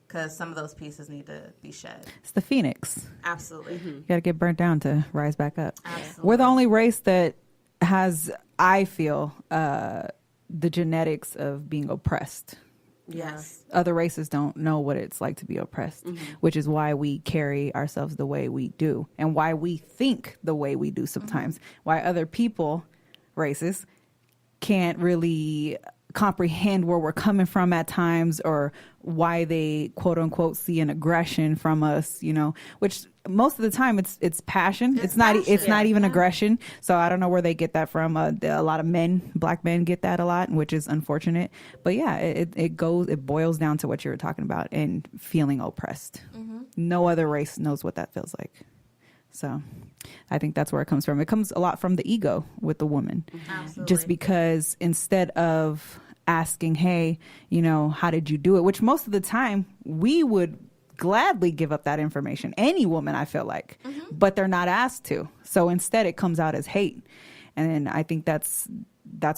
Because some of those pieces need to be shed. It's the phoenix. Absolutely. You got to get burnt down to rise back up. Absolutely. We're the only race that has, I feel, the genetics of being oppressed. Yes. Other races don't know what it's like to be oppressed, which is why we carry ourselves the way we do and why we think the way we do sometimes. Why other people, races, can't really comprehend where we're coming from at times, or why they quote unquote see an aggression from us, you know, which most of the time it's passion. It's not even aggression. So I don't know where they get that from. A lot of black men get that a lot, which is unfortunate. But yeah, it boils down to what you were talking about and feeling oppressed. No other race knows what that feels like. So I think that's where it comes from. It comes a lot from the ego with the woman. Absolutely. Just because instead of asking, hey, you know, how did you do it? Which most of the time we would gladly give up that information. Any woman, I feel like, but they're not asked to. So instead it comes out as hate. And I think that's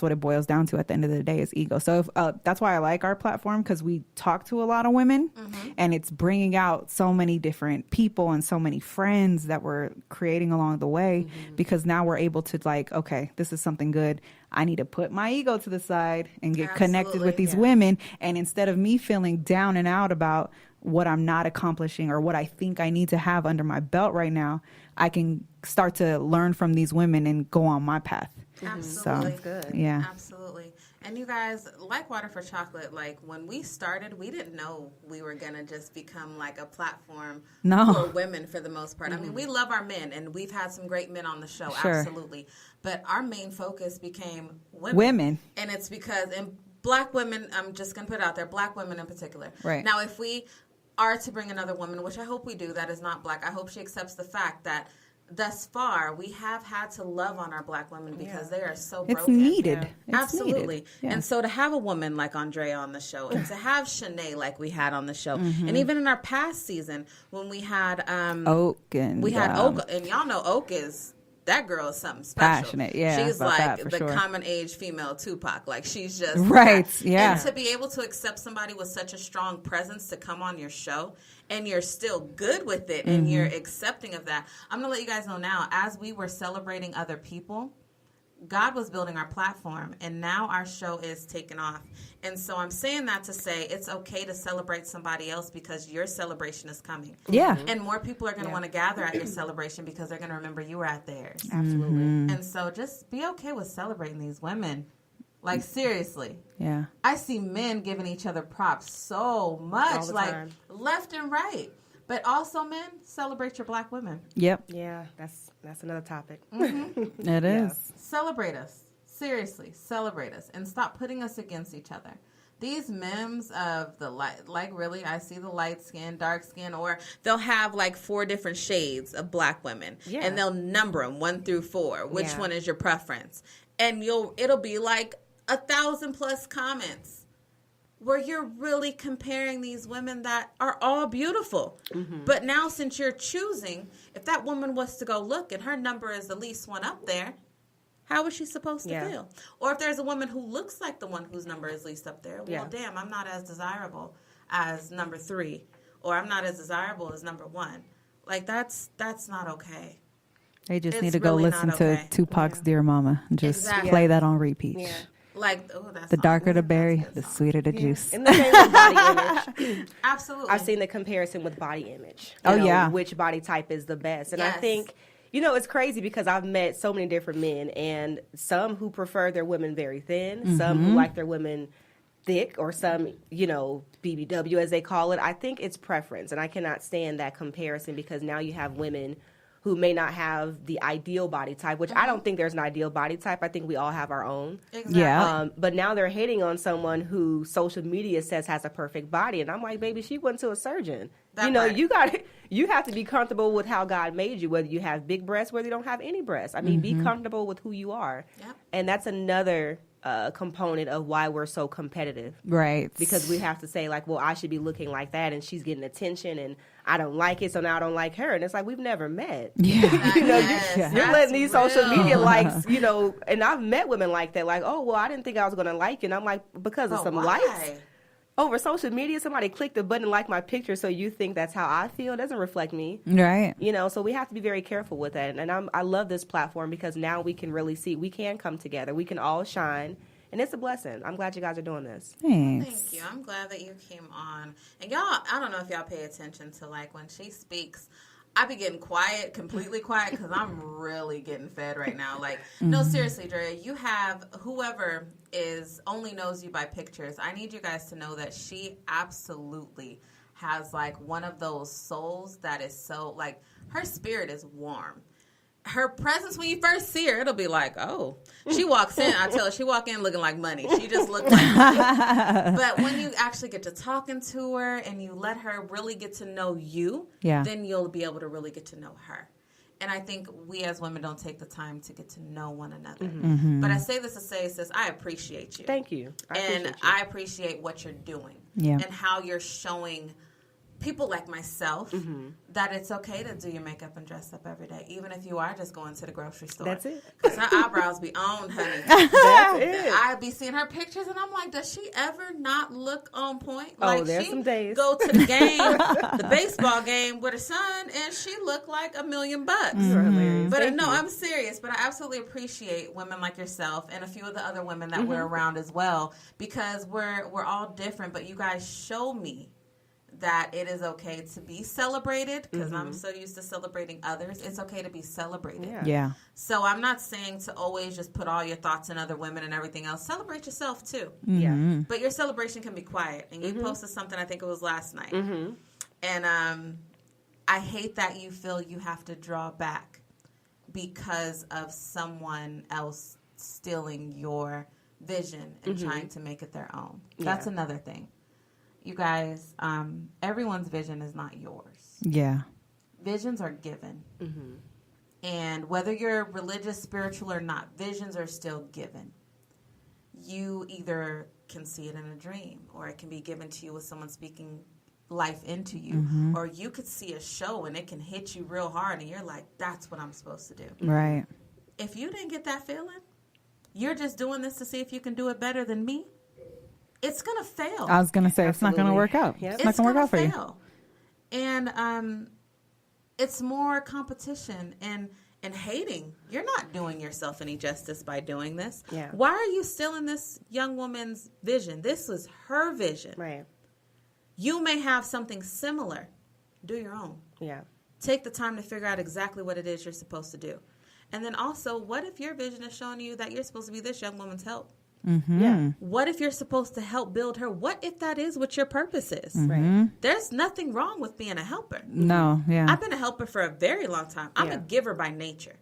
what it boils down to at the end of the day, is ego. So that's why I like our platform, because we talk to a lot of women and it's bringing out so many different people and so many friends that we're creating along the way, because now we're able to like, okay, this is something good. I need to put my ego to the side and get connected with these women. And instead of me feeling down and out about what I'm not accomplishing or what I think I need to have under my belt right now, I can start to learn from these women and go on my path. Absolutely. So, good. Yeah. Absolutely. And you guys, like Water for Chocolate, like when we started, we didn't know we were going to just become like a platform for women for the most part. I mean, we love our men and we've had some great men on the show. Absolutely. But our main focus became women. And it's because, and black women, I'm just going to put it out there, black women in particular. Right. Now, if we are to bring another woman, which I hope we do, that is not black, I hope she accepts the fact that thus far, we have had to love on our Black women because they are so It's broken. needed. Yeah. It's Absolutely. needed. Yeah. And so to have a woman like Andrea on the show, and to have Shanae like we had on the show, and even in our past season when we had Oak and Oak, and y'all know Oak is. That girl is something special. Passionate, yeah. She's about like that, for the sure. common age female Tupac. Like she's just right. that. Yeah. And to be able to accept somebody with such a strong presence to come on your show, and you're still good with it, and you're accepting of that. I'm gonna let you guys know now. As we were celebrating other people, God was building our platform, and now our show is taking off. And so I'm saying that to say it's okay to celebrate somebody else because your celebration is coming. Yeah. And more people are going to want to gather at your celebration because they're going to remember you were at theirs. Absolutely. And so just be okay with celebrating these women. Like, seriously. Yeah. I see men giving each other props so much, All the like time. left and right. But also, men, celebrate your Black women. Yep. Yeah, that's another topic. It is. Celebrate us. Seriously, celebrate us. And stop putting us against each other. These memes of the light, like really, I see the light skin, dark skin, or they'll have like 4 different shades of Black women. Yeah. And they'll number them 1 through 4. Which one is your preference? And it'll be like 1,000+ comments where you're really comparing these women that are all beautiful. But now since you're choosing, if that woman was to go look and her number is the least one up there, how is she supposed to feel? Or if there's a woman who looks like the one whose number is least up there, well, damn, I'm not as desirable as number 3, or I'm not as desirable as number 1. Like, that's not okay. They just It's need to go really listen not to okay. Tupac's Dear Mama and just Exactly. play that on repeat. Yeah. Like, oh, that's The darker the berry, the sweeter the juice. And the same with body image. Absolutely. I've seen the comparison with body image. Oh, yeah. Which body type is the best. And I Yes. think, it's crazy because I've met so many different men, and some who prefer their women very thin, some who like their women thick, or some, BBW as they call it. I think it's preference, and I cannot stand that comparison because now you have women who may not have the ideal body type, which I don't think there's an ideal body type. I think we all have our own. Exactly. Yeah. But now they're hating on someone who social media says has a perfect body. And I'm like, baby, she went to a surgeon. That part. You have to be comfortable with how God made you, whether you have big breasts, whether you don't have any breasts. I mean, be comfortable with who you are. Yep. And that's another component of why we're so competitive. Right. Because we have to say, like, well, I should be looking like that, and she's getting attention, and I don't like it, so now I don't like her. And it's like, we've never met. Yeah. You're letting these social media likes, and I've met women like that, like, oh, well, I didn't think I was going to like you. And I'm like, because of some likes over social media, somebody clicked the button and liked my picture, so you think that's how I feel? It doesn't reflect me. Right. So we have to be very careful with that. And I love this platform because now we can really see, we can come together. We can all shine. And it's a blessing. I'm glad you guys are doing this. Thanks. Thank you. I'm glad that you came on. And y'all, I don't know if y'all pay attention to, like, when she speaks, I be getting quiet, completely quiet, because I'm really getting fed right now. Like, no, seriously, Drea, you have whoever only knows you by pictures. I need you guys to know that she absolutely has, like, one of those souls that is so, like, her spirit is warm. Her presence, when you first see her, it'll be like, oh. She walks in, I tell her, she walk in looking like money. She just looks like money. But when you actually get to talking to her and you let her really get to know you, then you'll be able to really get to know her. And I think we as women don't take the time to get to know one another. But I say this to say, sis, I appreciate you. Thank you. I appreciate what you're doing and how you're showing people like myself that it's okay to do your makeup and dress up every day, even if you are just going to the grocery store. That's it. Because her eyebrows be on, honey. That's it. I be seeing her pictures, and I'm like, does she ever not look on point? Oh, Like, there's she some days. go to the game, the baseball game with her son, and she looked like $1 million. You're hilarious. But Thank no, you. I'm serious. But I absolutely appreciate women like yourself and a few of the other women that we're around as well, because we're all different. But you guys show me that it is okay to be celebrated, because I'm so used to celebrating others. It's okay to be celebrated. Yeah. So I'm not saying to always just put all your thoughts in other women and everything else. Celebrate yourself too. Yeah. But your celebration can be quiet. And you posted something, I think it was last night. And I hate that you feel you have to draw back because of someone else stealing your vision and trying to make it their own. That's another thing. You guys, everyone's vision is not yours. Yeah. Visions are given. And whether you're religious, spiritual, or not, visions are still given. You either can see it in a dream, or it can be given to you with someone speaking life into you, or you could see a show and it can hit you real hard and you're like, that's what I'm supposed to do. Right. If you didn't get that feeling, you're just doing this to see if you can do it better than me, it's going to fail. I was going to say, it's not going to work out. Yep. It's not going to work out for you. And it's more competition and hating. You're not doing yourself any justice by doing this. Yeah. Why are you still in this young woman's vision? This was her vision. Right. You may have something similar. Do your own. Yeah. Take the time to figure out exactly what it is you're supposed to do. And then also, what if your vision is showing you that you're supposed to be this young woman's help? Yeah. What if you're supposed to help build her? What if that is what your purpose is? Right. There's nothing wrong with being a helper. No, yeah. I've been a helper for a very long time. I'm a giver by nature.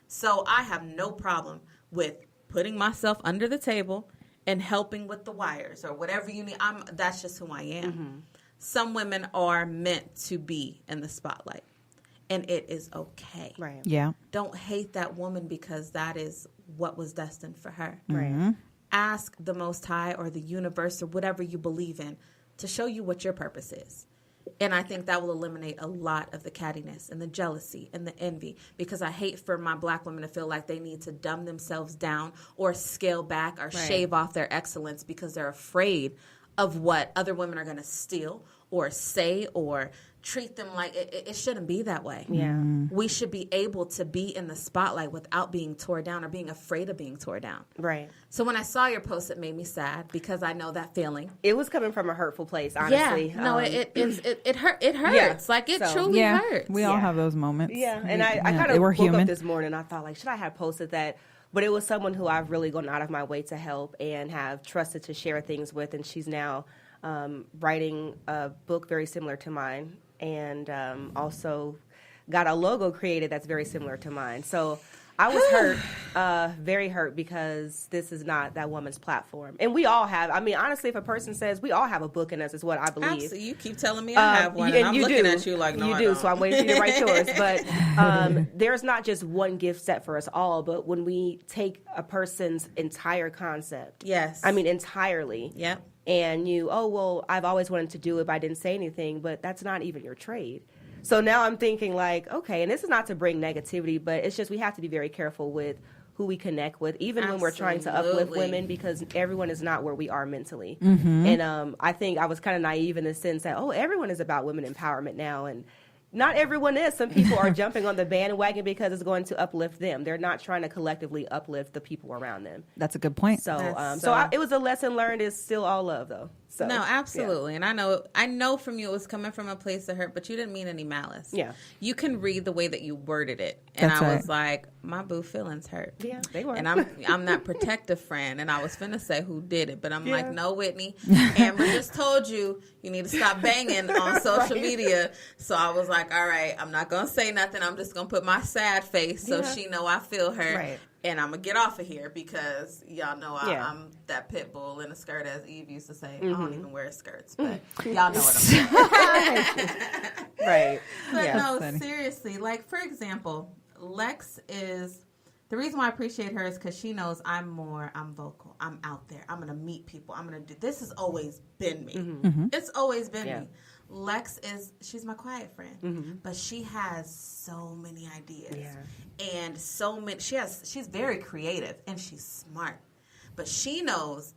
So I have no problem with putting myself under the table and helping with the wires or whatever you need. That's just who I am. Some women are meant to be in the spotlight, and it is okay. Right. Yeah. Don't hate that woman because that is what was destined for her. Right. Ask the Most High or the universe or whatever you believe in to show you what your purpose is. And I think that will eliminate a lot of the cattiness and the jealousy and the envy, because I hate for my black women to feel like they need to dumb themselves down or scale back or shave off their excellence because they're afraid of what other women are going to steal or say or treat them like it shouldn't be that way. Yeah. We should be able to be in the spotlight without being tore down or being afraid of being tore down. Right. So when I saw your post, it made me sad because I know that feeling. It was coming from a hurtful place, honestly. Yeah. No, it hurts. Yeah. Like it truly hurts. We all have those moments. Yeah. And I kind of woke up this morning. I thought, like, should I have posted that? But it was someone who I've really gone out of my way to help and have trusted to share things with. And she's now writing a book very similar to mine, and also got a logo created that's very similar to mine. So I was hurt, very hurt, because this is not that woman's platform. And we all have, I mean, honestly, if a person says we all have a book in us, is what I believe. Absolutely. You keep telling me I have one, and I'm looking at you like, no, you I do. don't. So I'm waiting for you to write yours. But there's not just one gift set for us all, but when we take a person's entire concept. Yes. I mean, entirely. Yep. And I've always wanted to do it, but I didn't say anything, but that's not even your trade. So now I'm thinking like, okay, and this is not to bring negativity, but it's just we have to be very careful with who we connect with, even when we're trying to uplift women, because everyone is not where we are mentally. And I think I was kind of naive in the sense that, everyone is about women empowerment now, and not everyone is. Some people are jumping on the bandwagon because it's going to uplift them. They're not trying to collectively uplift the people around them. That's a good point. So, it was a lesson learned. It's still all love, though. So, no, absolutely. Yeah. And I know from you it was coming from a place of hurt, but you didn't mean any malice. Yeah. You can read the way that you worded it. And That's I was like, my boo feelings hurt. Yeah, they were. And I'm that protective friend, and I was finna say who did it, but I'm like, no, Whitney. Amber just told you need to stop banging on social media. So I was like, all right, I'm not gonna say nothing. I'm just gonna put my sad face so she know I feel her. Right. And I'm going to get off of here because y'all know I'm that pit bull in a skirt, as Eve used to say. I don't even wear skirts, but y'all know what I'm saying. Right. But no, seriously. Like, for example, Lex is... The reason why I appreciate her is because she knows I'm vocal. I'm out there. I'm going to meet people. I'm going to do... This has always been me. It's always been me. Lex she's my quiet friend, but she has so many ideas and so many, she's very creative and she's smart, but she knows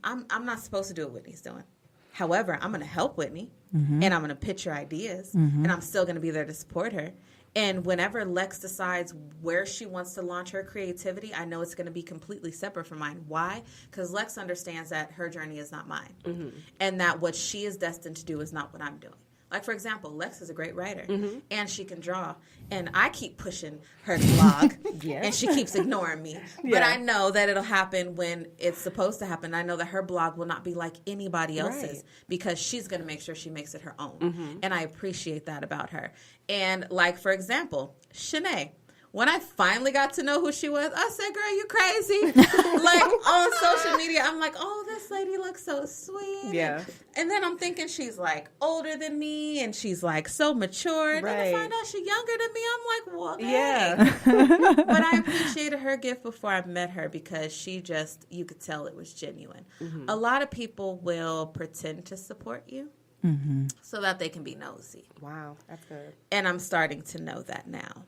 I'm not supposed to do what Whitney's doing. However, I'm going to help Whitney and I'm going to pitch her ideas and I'm still going to be there to support her. And whenever Lex decides where she wants to launch her creativity, I know it's going to be completely separate from mine. Why? Because Lex understands that her journey is not mine. And that what she is destined to do is not what I'm doing. Like, for example, Lex is a great writer, and she can draw. And I keep pushing her to blog, and she keeps ignoring me. But I know that it'll happen when it's supposed to happen. I know that her blog will not be like anybody else's because she's going to make sure she makes it her own. And I appreciate that about her. And, like, for example, Shanae. When I finally got to know who she was, I said, girl, you crazy. Like, on social media, I'm like, oh, this lady looks so sweet. Yeah. And then I'm thinking she's, like, older than me, and she's, like, so mature. And then I find out she's younger than me. I'm like, well, dang. Yeah. But I appreciated her gift before I met her because she just, you could tell it was genuine. Mm-hmm. A lot of people will pretend to support you so that they can be nosy. Wow, that's good. And I'm starting to know that now.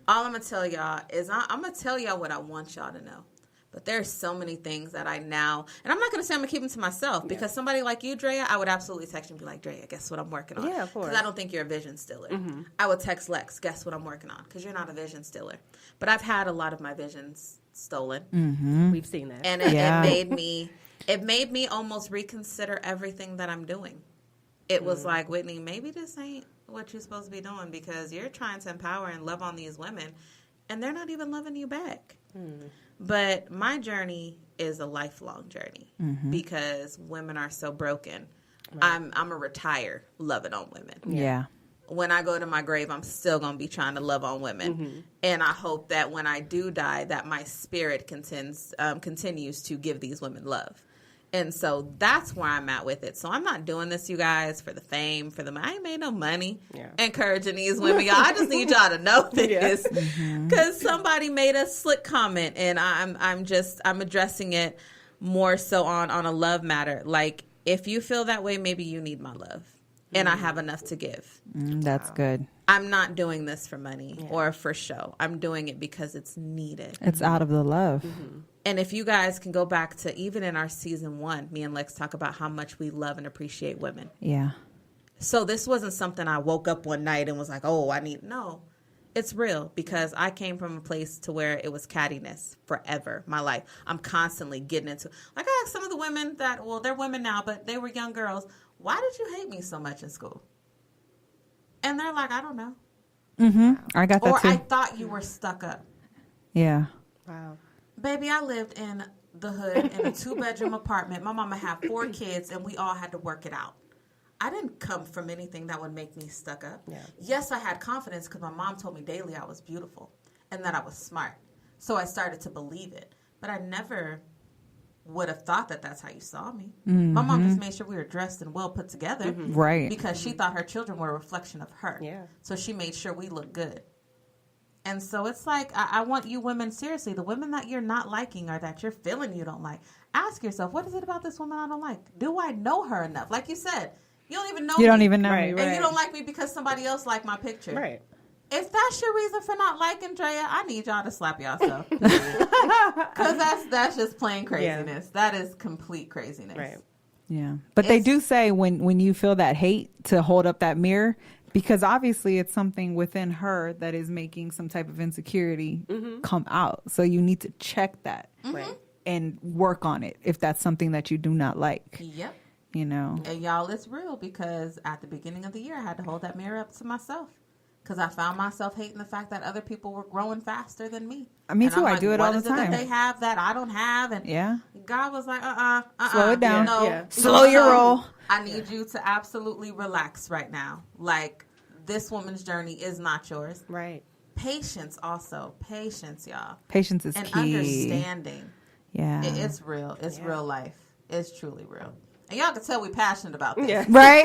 All I'm going to tell y'all is I'm going to tell y'all what I want y'all to know. But there's so many things that I now, and I'm not going to say I'm going to keep them to myself because somebody like you, Drea, I would absolutely text you and be like, Drea, guess what I'm working on? Yeah, of course. Because I don't think you're a vision stiller. Mm-hmm. I would text Lex, guess what I'm working on? Because you're not a vision stiller. But I've had a lot of my visions stolen. Mm-hmm. We've seen that. And it made me almost reconsider everything that I'm doing. It was like, Whitney, maybe this ain't what you're supposed to be doing because you're trying to empower and love on these women, and they're not even loving you back. But my journey is a lifelong journey because women are so broken. Right. I'm a retire loving on women. Yeah. When I go to my grave, I'm still going to be trying to love on women. And I hope that when I do die, that my spirit continues to give these women love. And so that's where I'm at with it. So I'm not doing this, you guys, for the fame, I ain't made no money encouraging these women. Y'all, I just need y'all to know this because somebody made a slick comment, and I'm addressing it more so on a love matter. Like, if you feel that way, maybe you need my love, and I have enough to give. That's good. I'm not doing this for money or for show. I'm doing it because it's needed. It's out of the love. And if you guys can go back to even in our season 1, me and Lex talk about how much we love and appreciate women. Yeah. So this wasn't something I woke up one night and was like, oh, no. It's real because I came from a place to where it was cattiness forever, my life. I'm constantly getting into, like I asked some of the women that, well, they're women now, but they were young girls. Why did you hate me so much in school? And they're like, I don't know. I got that or too. I thought you were stuck up. Yeah. Wow. Baby, I lived in the hood in a 2-bedroom apartment. My mama had 4 kids, and we all had to work it out. I didn't come from anything that would make me stuck up. Yeah. Yes, I had confidence because my mom told me daily I was beautiful and that I was smart. So I started to believe it. But I never would have thought that that's how you saw me. My mom just made sure we were dressed and well put together. Right. Because she thought her children were a reflection of her. Yeah. So she made sure we looked good. And so it's like, I want you women, seriously, the women that you're not liking or that you're feeling you don't like, ask yourself, what is it about this woman I don't like? Do I know her enough? Like you said, you don't even know me. You don't even know me, And you don't like me because somebody else liked my picture. Right. If that's your reason for not liking Drea, I need y'all to slap yourself. Because that's just plain craziness. Yeah. That is complete craziness. Right. Yeah. But they do say when you feel that hate to hold up that mirror, because obviously it's something within her that is making some type of insecurity come out. So you need to check that and work on it if that's something that you do not like. Yep. You know. And y'all, it's real because at the beginning of the year, I had to hold that mirror up to myself. Because I found myself hating the fact that other people were growing faster than me. Me too. I do it all the time. What is it that they have that I don't have? And God was like, slow it down. Slow your roll. I need you to absolutely relax right now. Like, this woman's journey is not yours. Right. Patience also. Patience, y'all. Patience is and key. And understanding. Yeah. It's real. It's real life. It's truly real. And y'all can tell we're passionate about this. Yeah. Right?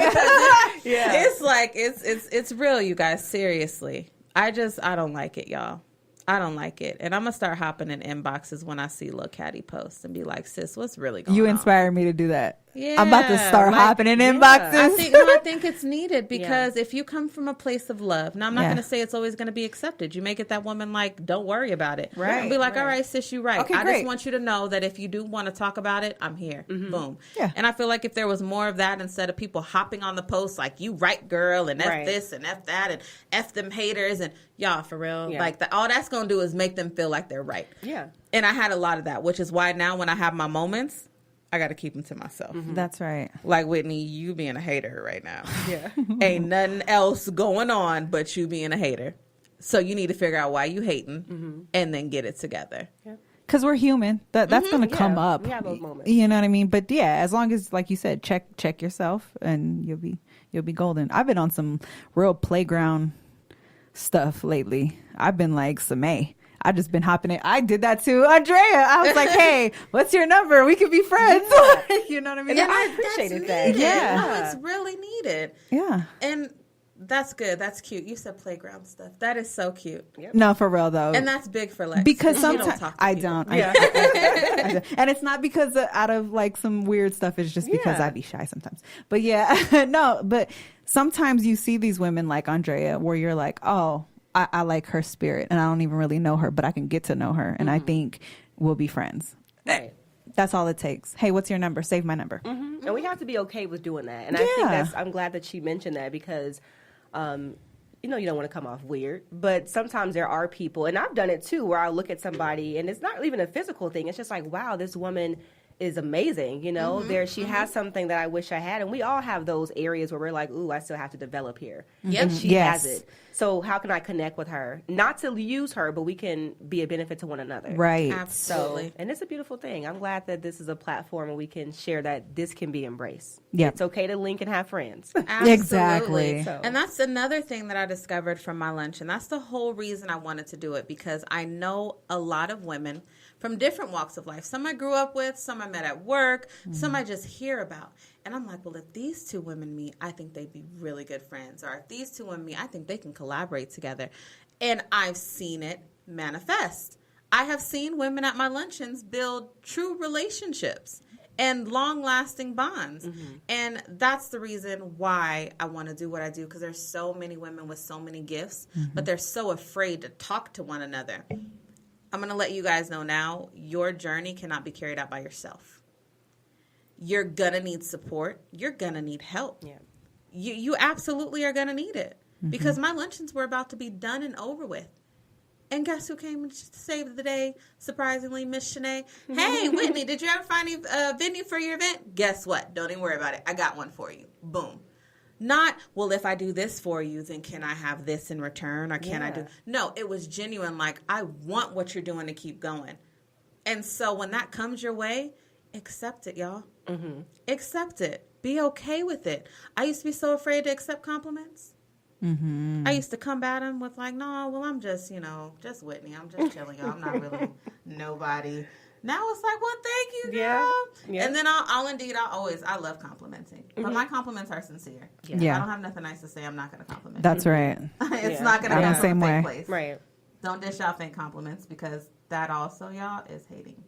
It's like, it's real, you guys. Seriously. I don't like it, y'all. I don't like it. And I'm going to start hopping in inboxes when I see Lil Catty posts and be like, sis, what's really going on? You inspired me to do that. Yeah, I'm about to start hopping in inboxes. I think it's needed because if you come from a place of love, now I'm not going to say it's always going to be accepted. You may get that woman like, don't worry about it. Right. And be like, all right, sis, you're right. Okay, I great. just want you to know that if you do want to talk about it, I'm here. Boom. Yeah. And I feel like if there was more of that instead of people hopping on the post like, you right, girl, and F this and F that and F them haters and y'all, for real. Yeah. Like, all that's going to do is make them feel like they're right. Yeah. And I had a lot of that, which is why now when I have my moments, I got to keep them to myself. That's right. Like, Whitney, you being a hater right now. Yeah. Ain't nothing else going on but you being a hater. So you need to figure out why you hating and then get it together. Yeah. Because we're human. That's going to come up. We have those moments. You know what I mean? But yeah, as long as, like you said, check yourself and you'll be golden. I've been on some real playground stuff lately. I've been like, Samay. I just been hopping in. I did that to Andrea. I was like, hey, what's your number? We could be friends. Yeah. You know what I mean? And I appreciated that. Yeah. No, it's really needed. Yeah. And that's good. That's cute. You said playground stuff. That is so cute. Yep. No, for real though. And that's big for Lex. Because You sometimes don't talk to I people. don't. Yeah. I don't. And it's not because out of like some weird stuff. It's just because Yeah. I be shy sometimes. But yeah, no. But sometimes you see these women like Andrea, where you're like, oh, I like her spirit, and I don't even really know her, but I can get to know her, and I think we'll be friends. Right. That's all it takes. Hey, what's your number? Save my number. Mm-hmm. And we have to be okay with doing that. And I think I'm glad that she mentioned that because, you know, you don't want to come off weird, but sometimes there are people, and I've done it too, where I look at somebody and it's not even a physical thing. It's just like, wow, this woman is amazing. You know, she has something that I wish I had. And we all have those areas where we're like, ooh, I still have to develop here. Yep. And she Yes. has it. So how can I connect with her? Not to use her, but we can be a benefit to one another. Right. Absolutely. So, and it's a beautiful thing. I'm glad that this is a platform where we can share that this can be embraced. Yeah. It's okay to link and have friends. Absolutely. Exactly. So- And that's another thing that I discovered from my lunch. And that's the whole reason I wanted to do it, because I know a lot of women from different walks of life. Some I grew up with, some I met at work, some I just hear about. And I'm like, well, if these two women meet, I think they'd be really good friends. Or if these two women meet, I think they can collaborate together. And I've seen it manifest. I have seen women at my luncheons build true relationships and long-lasting bonds. And that's the reason why I want to do what I do, because there's so many women with so many gifts, but they're so afraid to talk to one another. I'm going to let you guys know now, your journey cannot be carried out by yourself. You're going to need support. You're going to need help. Yeah. You absolutely are going to need it, because my luncheons were about to be done and over with. And guess who came to save the day? Surprisingly, Miss Shanae. Hey, Whitney, did you ever find a venue for your event? Guess what? Don't even worry about it. I got one for you. Boom. Not, well, if I do this for you, then can I have this in return? Or can I do... No, it was genuine. Like, I want what you're doing to keep going. And so when that comes your way, accept it, y'all. Accept it. Be okay with it. I used to be so afraid to accept compliments. I used to combat them with like, no, well, I'm just, just Whitney. I'm just chilling, y'all. I'm not really nobody. Now it's like, well, thank you, girl. Yeah. And then I love complimenting. But my compliments are sincere. Yeah. If I don't have nothing nice to say, I'm not going to compliment That's right. It's not going to I'm come the from same a fake way. place. Right. Don't dish out fake compliments, because that also, y'all, is hating.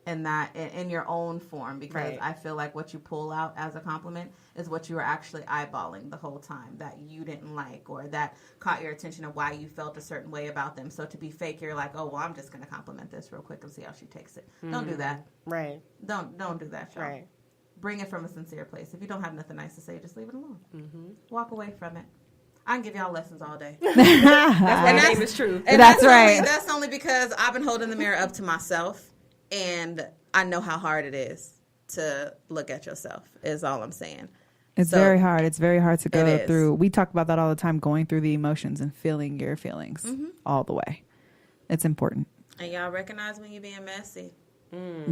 And that in your own form, because I feel like what you pull out as a compliment is what you were actually eyeballing the whole time, that you didn't like, or that caught your attention of why you felt a certain way about them. So to be fake, you're like, oh, well, I'm just going to compliment this real quick and see how she takes it. Don't do that. Right. Don't do that, y'all. Right. Bring it from a sincere place. If you don't have nothing nice to say, just leave it alone. Walk away from it. I can give y'all lessons all day. That's why the name is true. And That's right. That's only because I've been holding the mirror up to myself, and I know how hard it is to look at yourself, is all I'm saying. It's very hard. It's very hard to go It is. through. We talk about that all the time, going through the emotions and feeling your feelings all the way. It's important. And y'all recognize when you're being messy.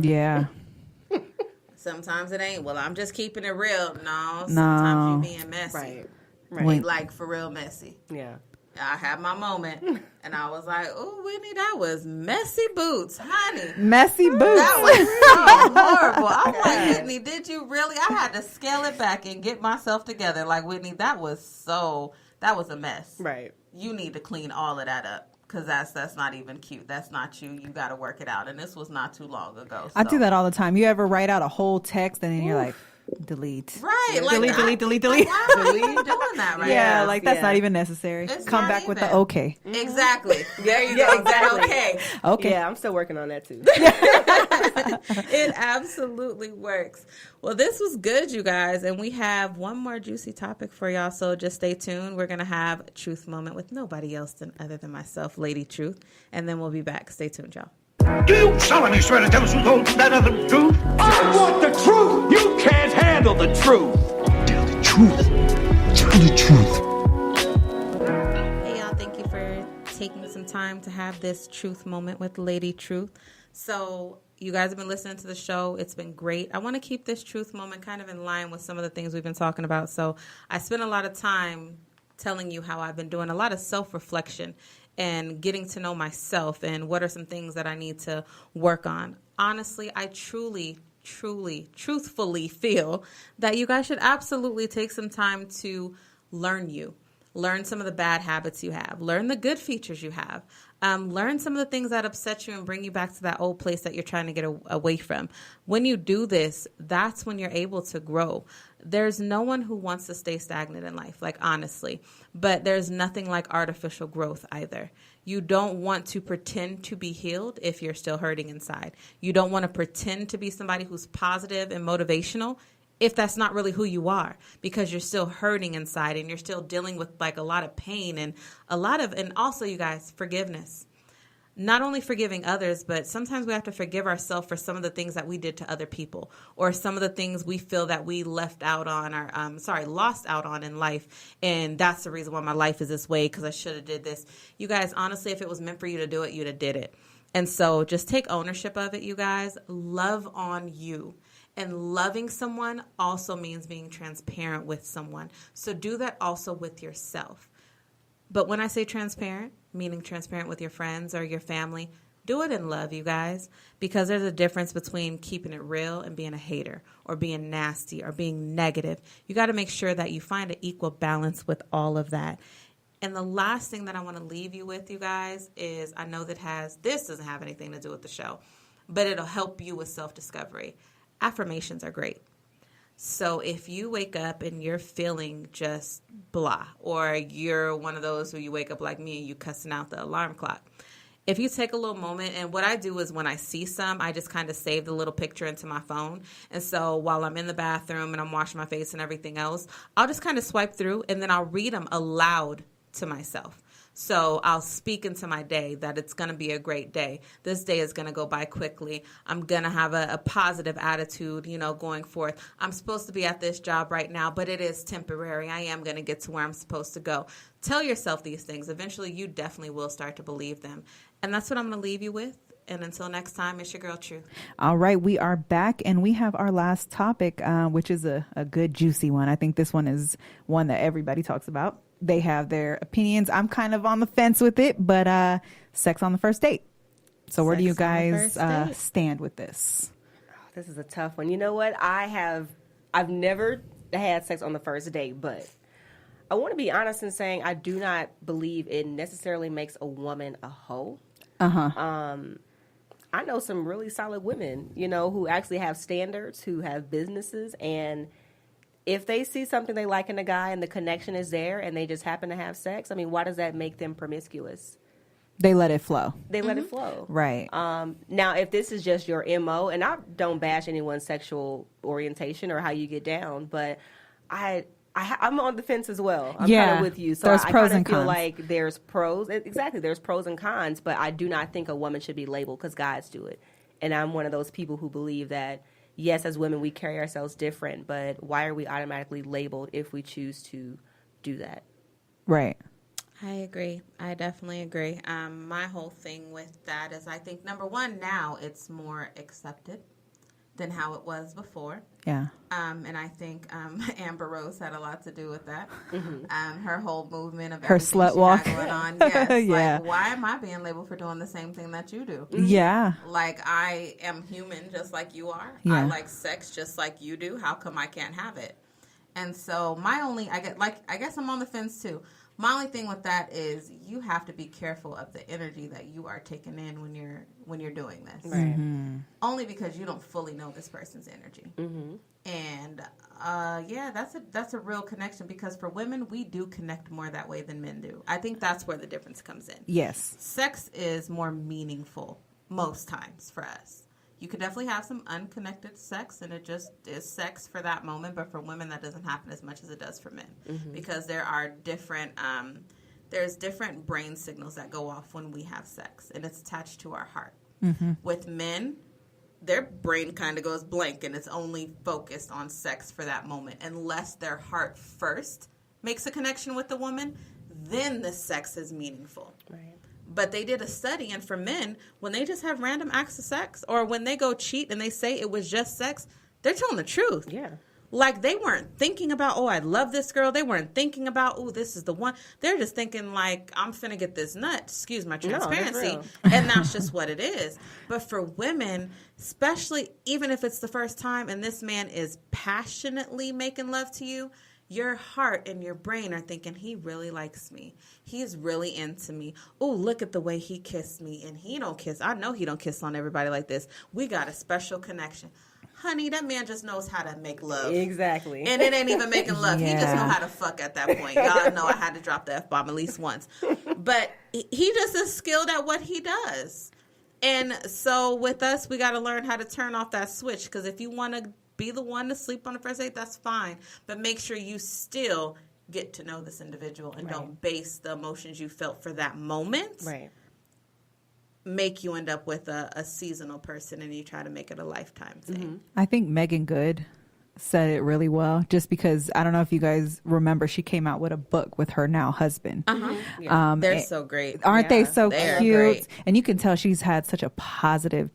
Yeah. Sometimes it ain't, well, I'm just keeping it real. No, sometimes you're being messy. Right. Right. Like, for real messy. Yeah. I had my moment, and I was like, "Oh, Whitney, that was messy boots, honey. Messy boots. That was so horrible." I'm like, Whitney, did you really? I had to scale it back and get myself together. Like, Whitney, that was a mess. Right. You need to clean all of that up, because that's not even cute. That's not you. You got to work it out. And this was not too long ago. I so. do that all the time. You ever write out a whole text and then you're like, delete. Right. Like, Delete. Like, why are you doing that right Yeah, now? like that's not even necessary. It's Come not back with the even. okay. Exactly. There you go. exactly. Okay. Okay. Yeah, I'm still working on that too. It absolutely works. Well, this was good, you guys. And we have one more juicy topic for y'all. So just stay tuned. We're going to have a truth moment with nobody else other than myself, Lady Truth. And then we'll be back. Stay tuned, y'all. Do you solemnly swear to tell us the truth, that other truth? I want the truth! You can't handle the truth! Tell the truth. Tell the truth. Hey, y'all. Thank you for taking some time to have this truth moment with Lady Truth. So you guys have been listening to the show. It's been great. I want to keep this truth moment kind of in line with some of the things we've been talking about. So I spent a lot of time telling you how I've been doing a lot of self-reflection and getting to know myself and what are some things that I need to work on. Honestly, I truthfully feel that you guys should absolutely take some time to learn you. Learn some of the bad habits you have. Learn the good features you have. Learn some of the things that upset you and bring you back to that old place that you're trying to get away from. When you do this, that's when you're able to grow. There's no one who wants to stay stagnant in life, like honestly, but there's nothing like artificial growth either. You don't want to pretend to be healed if you're still hurting inside. You don't want to pretend to be somebody who's positive and motivational if that's not really who you are, because you're still hurting inside and you're still dealing with like a lot of pain and and also, you guys, forgiveness. Not only forgiving others, but sometimes we have to forgive ourselves for some of the things that we did to other people, or some of the things we feel that we lost out on in life. And that's the reason why my life is this way, because I should have did this. You guys, honestly, if it was meant for you to do it, you'd have did it. And so just take ownership of it, you guys. Love on you. And loving someone also means being transparent with someone. So do that also with yourself. But when I say transparent, meaning transparent with your friends or your family, do it in love, you guys, because there's a difference between keeping it real and being a hater or being nasty or being negative. You got to make sure that you find an equal balance with all of that. And the last thing that I want to leave you with, you guys, is I know this doesn't have anything to do with the show, but it'll help you with self-discovery. Affirmations are great. So if you wake up and you're feeling just blah, or you're one of those who you wake up like me and you cussing out the alarm clock, if you take a little moment, and what I do is when I see some, I just kind of save the little picture into my phone. And so while I'm in the bathroom and I'm washing my face and everything else, I'll just kind of swipe through and then I'll read them aloud to myself. So I'll speak into my day that it's going to be a great day. This day is going to go by quickly. I'm going to have a positive attitude, going forth. I'm supposed to be at this job right now, but it is temporary. I am going to get to where I'm supposed to go. Tell yourself these things. Eventually, you definitely will start to believe them. And that's what I'm going to leave you with. And until next time, it's your girl, Truth. All right, we are back, and we have our last topic, which is a good, juicy one. I think this one is one that everybody talks about. They have their opinions. I'm kind of on the fence with it, but sex on the first date. So where do you guys stand with this? Oh, this is a tough one. You know what? I've never had sex on the first date, but I want to be honest in saying I do not believe it necessarily makes a woman a hoe. I know some really solid women, who actually have standards, who have businesses, and if they see something they like in a guy and the connection is there and they just happen to have sex, I mean, why does that make them promiscuous? They let it flow. Let it flow. Right. Now, if this is just your MO, and I don't bash anyone's sexual orientation or how you get down, but I'm on the fence as well. I'm kind of with you. So I kind of feel like there's pros. Exactly. There's pros and cons, but I do not think a woman should be labeled because guys do it. And I'm one of those people who believe that, yes, as women, we carry ourselves different, but why are we automatically labeled if we choose to do that? Right. I agree. I definitely agree. My whole thing with that is I think, number one, now it's more accepted than how it was before. Yeah. And I think Amber Rose had a lot to do with that. Mm-hmm. Her whole movement of her slut walk going on. Yes. Yeah. Like, why am I being labeled for doing the same thing that you do? Yeah. Like, I am human just like you are. Yeah. I like sex just like you do. How come I can't have it? And so I guess I'm on the fence too. My only thing with that is you have to be careful of the energy that you are taking in when you're doing this. Right. Mm-hmm. Only because you don't fully know this person's energy. Mm-hmm. And that's a real connection, because for women, we do connect more that way than men do. I think that's where the difference comes in. Yes. Sex is more meaningful most times for us. You could definitely have some unconnected sex, and it just is sex for that moment. But for women, that doesn't happen as much as it does for men, because there are different brain signals that go off when we have sex, and it's attached to our heart. Mm-hmm. With men, their brain kind of goes blank, and it's only focused on sex for that moment, unless their heart first makes a connection with the woman. Then the sex is meaningful. Right. But they did a study, and for men, when they just have random acts of sex, or when they go cheat and they say it was just sex, they're telling the truth. Yeah. Like, they weren't thinking about, oh, I love this girl. They weren't thinking about, oh, this is the one. They're just thinking, like, I'm finna get this nut. Excuse my transparency. And that's just what it is. But for women, especially even if it's the first time and this man is passionately making love to you, your heart and your brain are thinking, he really likes me. He's really into me. Oh, look at the way he kissed me. And he don't kiss. I know he don't kiss on everybody like this. We got a special connection. Honey, that man just knows how to make love. Exactly. And it ain't even making love. He just know how to fuck at that point. Y'all know I had to drop the F-bomb at least once. But he just is skilled at what he does. And so with us, we got to learn how to turn off that switch. Because if you want to be the one to sleep on the first date, that's fine. But make sure you still get to know this individual and don't base the emotions you felt for that moment. Make you end up with a seasonal person and you try to make it a lifetime thing. I think Megan Good said it really well, just because I don't know if you guys remember, she came out with a book with her now husband. They're so great. Aren't they so They're cute? great. And you can tell she's had such a positive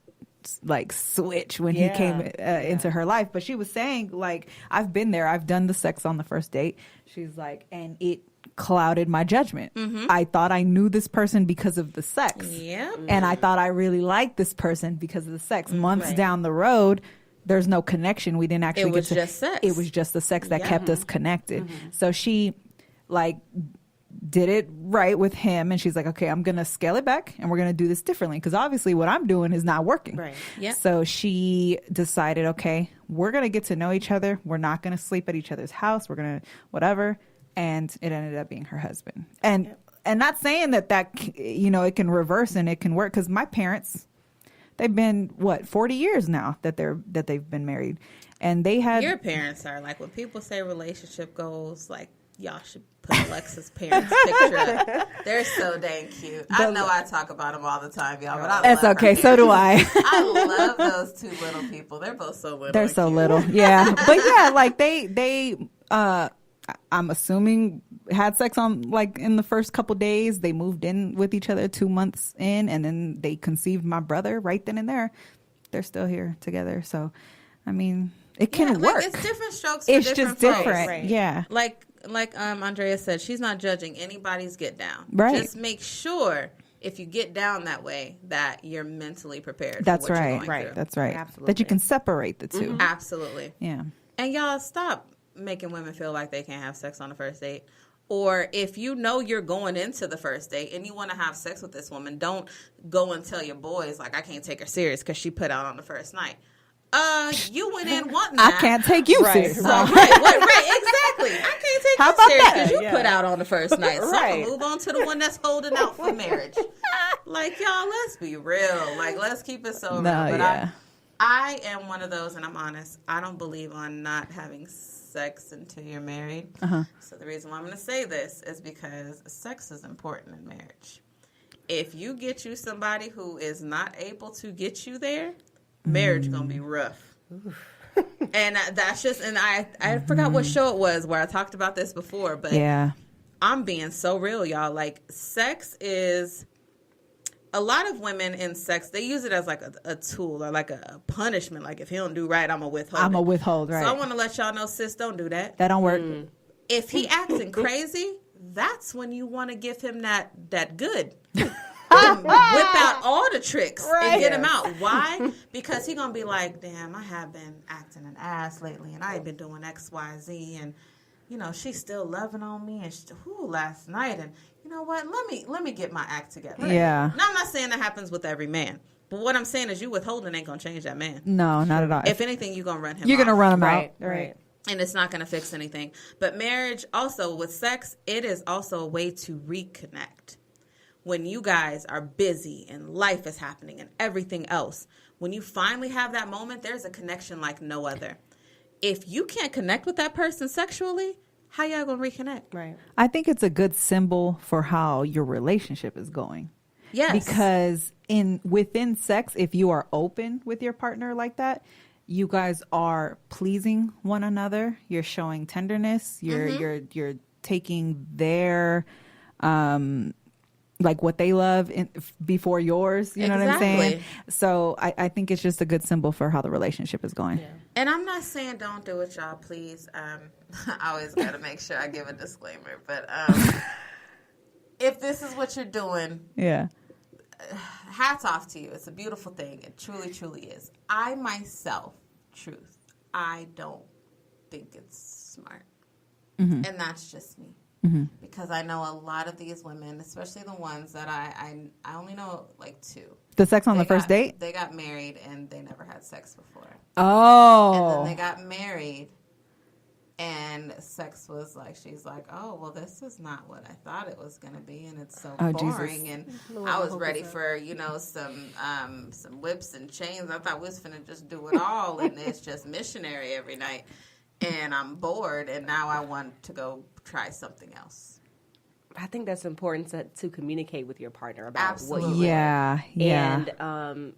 like switch when he came into her life. But she was saying, like, I've been there. I've done the sex on the first date. She's like, and it clouded my judgment. I thought I knew this person because of the sex. And I thought I really liked this person because of the sex. Months down the road, there's no connection. We didn't actually get to just sex. It was just the sex that kept us connected. So she like did it right with him, and she's like, okay, I'm gonna scale it back and we're gonna do this differently, because obviously what I'm doing is not working. So she decided, okay, we're gonna get to know each other, we're not gonna sleep at each other's house, we're gonna whatever. And it ended up being her husband. And not saying that you know, it can reverse and it can work, because my parents, they've been 40 years now that they've been married, and they had. Your parents are like, when people say relationship goals, like, y'all should put Alexa's parents' picture up. They're so dang cute. I know I talk about them all the time, y'all, but I love her okay. parents. So do I. I love those two little people. They're both so little. They're so little, yeah. But yeah, like they I'm assuming had sex on like in the first couple days. They moved in with each other 2 months in, and then they conceived my brother right then and there. They're still here together. So, I mean, it can work. Like, it's different strokes for it's different just different. folks. Yeah. Like Andrea said, she's not judging anybody's get down. Right. Just make sure if you get down that way that you're mentally prepared. That's for what right. You're going through. That's right. Absolutely. That you can separate the 2 Absolutely. Yeah. And y'all stop making women feel like they can't have sex on the first date. Or if you know you're going into the first date and you want to have sex with this woman, don't go and tell your boys, like, I can't take her serious because she put out on the first night. You went in wanting that. I can't take you serious. So, exactly. I can't take How you about serious that? because you put out on the first night. So I'm gonna move on to the one that's holding out for marriage. Like, y'all, let's be real. Like, let's keep it so real. But I am one of those, and I'm honest, I don't believe on not having sex until you're married. So the reason why I'm going to say this is because sex is important in marriage. If you get you somebody who is not able to get you there, marriage is going to be rough. And that's just, and I forgot what show it was where I talked about this before, but I'm being so real, y'all. Like, sex is... A lot of women in sex, they use it as like a tool or like a punishment. Like, if he don't do right, I'm going to withhold. I'm going to withhold, right. So I want to let y'all know, sis, don't do that. That don't work. If he acting crazy, that's when you want to give him that good. Whip out all the tricks and get him out. Why? Because he going to be like, damn, I have been acting an ass lately and I ain't been doing X, Y, Z. And, you know, she's still loving on me. And last night. And, you know what? Let me get my act together. Yeah. Now, I'm not saying that happens with every man. But what I'm saying is you withholding ain't going to change that man. No, not at all. If anything, you're going to run him You're going to run him out. Right. And it's not going to fix anything. But marriage also, with sex, it is also a way to reconnect. When you guys are busy and life is happening and everything else, when you finally have that moment, there's a connection like no other. If you can't connect with that person sexually, how y'all going to reconnect? Right. I think it's a good symbol for how your relationship is going. Yes. Because within sex, if you are open with your partner like that, you guys are pleasing one another. You're showing tenderness. You're taking their like what they love before yours. You know what I'm saying? So I think it's just a good symbol for how the relationship is going. Yeah. And I'm not saying don't do it, y'all, please. I always got to make sure I give a disclaimer. But if this is what you're doing, hats off to you. It's a beautiful thing. It truly, truly is. I myself, I don't think it's smart. And that's just me. Because I know a lot of these women, especially the ones that I only know like 2. The sex on the first date? They got married and they never had sex before. Oh. And then they got married and sex was like, she's like, oh, well, this is not what I thought it was going to be. And it's so boring. Jesus. And I was ready for, you know, some whips and chains. I thought we was finna just do it all. And it's just missionary every night. And I'm bored, and now I want to go try something else. I think that's important to communicate with your partner about what you want. Yeah. And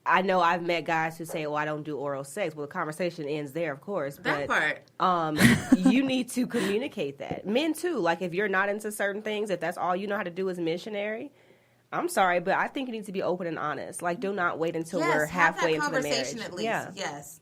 I know I've met guys who say, "Oh, I don't do oral sex." Well, the conversation ends there, of course. That but, part. You need to communicate that. Men too. Like if you're not into certain things, if that's all you know how to do is missionary. I'm sorry, but I think you need to be open and honest. Like, do not wait until we're halfway into the marriage. Have that conversation at least. Yes.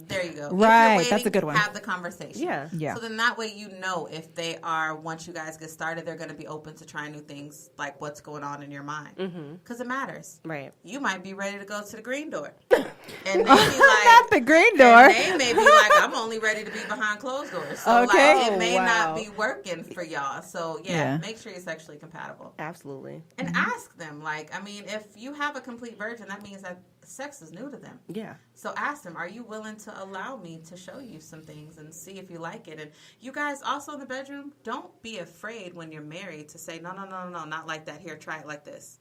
There you go. Right, if you're waiting, that's a good one. Have the conversation. Yeah. So then that way you know if they are, once you guys get started, they're going to be open to trying new things, like what's going on in your mind. Because it matters. Right. You might be ready to go to the green door. And they be like... Not the green door. And they may be like, I'm only ready to be behind closed doors. So okay. like, it may not be working for y'all. So make sure you're sexually compatible. Absolutely. And ask them, like, I mean, if you have a complete virgin, that means that sex is new to them. Yeah. So ask them, are you willing to allow me to show you some things and see if you like it? And you guys also in the bedroom, don't be afraid when you're married to say, no, not like that. Here, try it like this.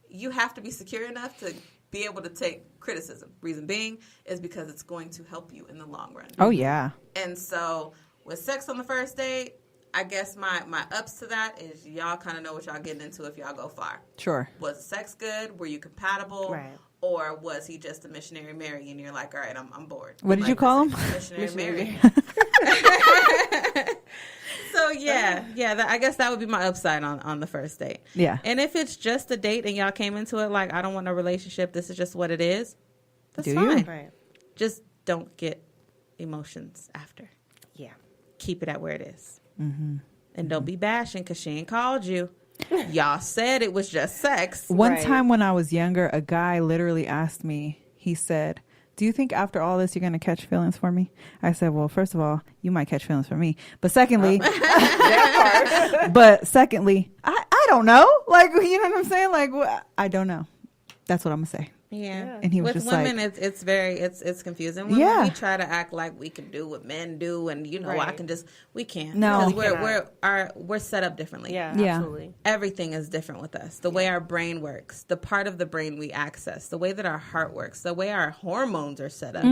You have to be secure enough to be able to take criticism. Reason being is because it's going to help you in the long run. Oh, yeah. And so with sex on the first date, I guess my ups to that is y'all kind of know what y'all getting into if y'all go far. Sure. Was the sex good? Were you compatible? Right. Or was he just a missionary Mary and you're like, all right, I'm bored. What did you call him? Missionary Mary. So, I guess that would be my upside on the first date. Yeah. And if it's just a date and y'all came into it like, I don't want a relationship, this is just what it is, that's fine. Right. Just don't get emotions after. Yeah. Keep it at where it is. And don't be bashing because she ain't called you. Y'all said it was just sex. One time when I was younger, a guy literally asked me, he said, do you think after all this you're going to catch feelings for me? I said, well, first of all, you might catch feelings for me. But secondly, I don't know. Like, you know what I'm saying? Like, I don't know. That's what I'm going to say. Yeah. And he was with just women, like, it's confusing. When we try to act like we can do what men do, and we can't. No, because we're set up differently. Yeah, absolutely. Everything is different with us. The way our brain works, the part of the brain we access, the way that our heart works, the way our hormones are set up.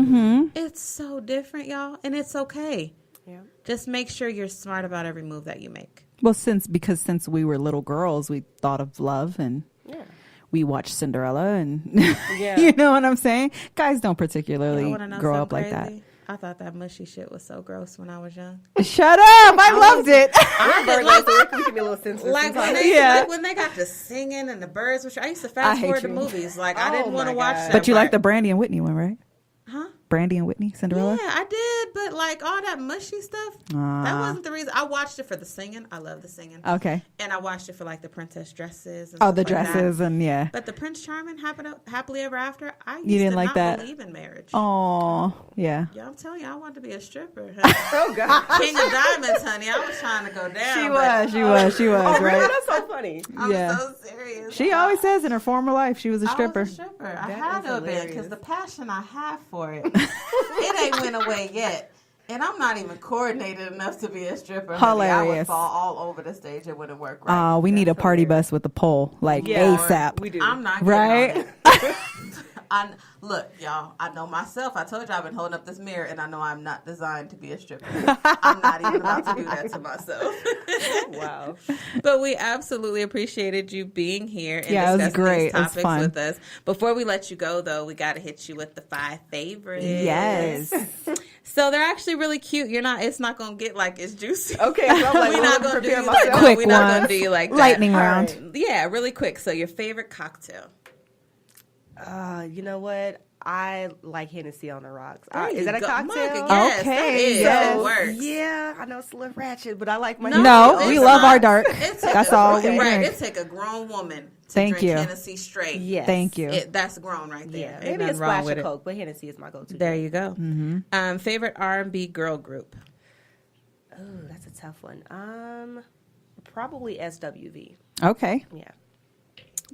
It's so different, y'all, and it's okay. Yeah. Just make sure you're smart about every move that you make. Well, since we were little girls, we thought of love and. Yeah. We watched Cinderella and you know what I'm saying? Guys don't particularly grow up like that. I thought that mushy shit was so gross when I was young. Shut up. I loved it. When they got to singing and the birds, which I used to fast forward the movies. Like, I didn't want to watch that. But you like the Brandy and Whitney one, right? Huh? Brandy and Whitney, Cinderella? Yeah, I did, but like all that mushy stuff, that wasn't the reason. I watched it for the singing. I love the singing. Okay. And I watched it for like the princess dresses. And the stuff dresses like and yeah. But the Prince Charming, Happily Ever After, I used didn't to like not that? believe in marriage. Oh, yeah. Yeah, I'm telling you, I wanted to be a stripper. Oh, God. King of Diamonds, honey. I was trying to go down. She was, oh, right? Really? That's so funny. I'm so serious. She always says in her former life she was a stripper. I was a stripper. I had to have been because the passion I have for it, it ain't went away yet. And I'm not even coordinated enough to be a stripper. Hilarious. I would fall all over the stage. It wouldn't work right. We need a party bus with a pole, like ASAP. We do. I'm not right. Look, y'all, I know myself. I told you I've been holding up this mirror, and I know I'm not designed to be a stripper. I'm not even about to do that to myself. Wow. But we absolutely appreciated you being here and it was discussing great. these topics it was fun. with us. Before we let you go, though, we got to hit you with the 5 favorites. Yes. So they're actually really cute. It's not gonna get like it's juicy. Okay, so I'm like, we're not gonna do you like quick we're not gonna ones. do you like that. Lightning round. Right. Yeah, really quick. So your favorite cocktail? You know what? I like Hennessy on the rocks. There Is you that a go. cocktail? Yes, Okay. that is. Yes. It works. Yeah, I know it's a little ratchet, but I like my No, it's we love not. our dark. It take That's a- all we right. drink. It take a grown woman to Thank drink you. Hennessy straight. Yes. Thank you. That's grown right there. Yeah, Ain't maybe nothing a wrong splash with of it. Coke, but Hennessy is my go-to. There you go. Favorite R&B girl group? Oh, that's a tough one. Probably SWV. Okay. Yeah.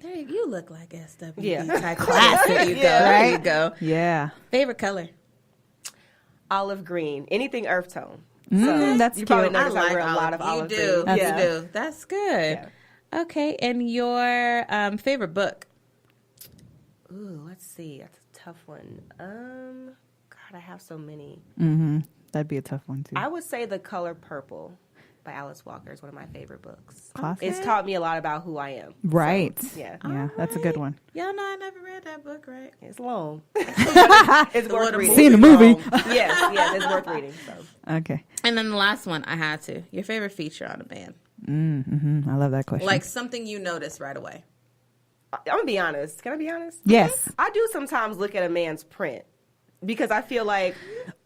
There you look like SWV Yeah. type class. There you go. Yeah. There you go. Yeah. Favorite color? Olive green. Anything earth tone. That's you cute. probably I notice I like wear a lot of you olive do. green. You Yeah. do. That's good. Yeah. Okay, and your favorite book? Ooh, let's see. That's a tough one. God, I have so many. That'd be a tough one too. I would say The Color Purple by Alice Walker is one of my favorite books. Classic. It's taught me a lot about who I am. Right. Yeah. Yeah, that's a good one. Y'all know I never read that book, right? It's long. It's worth reading. Seen the movie. Yes, it's worth reading. So. Okay. And then the last one, I had to. Your favorite feature on a band? I love that question. Like something you notice right away. I'm going to be honest. Can I be honest? Yes. I do sometimes look at a man's print because I feel like,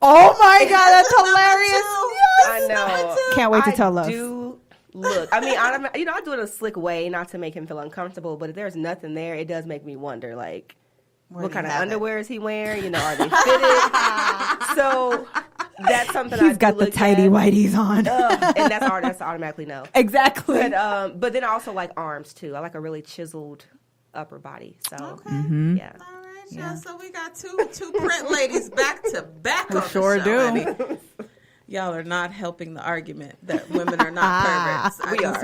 Oh my God, that's hilarious. I know. Can't wait to tell I us. do look. I mean, I do it in a slick way, not to make him feel uncomfortable, but if there's nothing there, it does make me wonder, like, what kind of underwear is he wearing? You know, are they fitted? So that's something He's got the tidy whities on. and that's automatically no. Exactly. But then I also like arms too. I like a really chiseled upper body. So Okay. yeah. All right, y'all. So we got two print ladies back to back on sure the show, do. honey. Y'all are not helping the argument that women are not perverts. We are.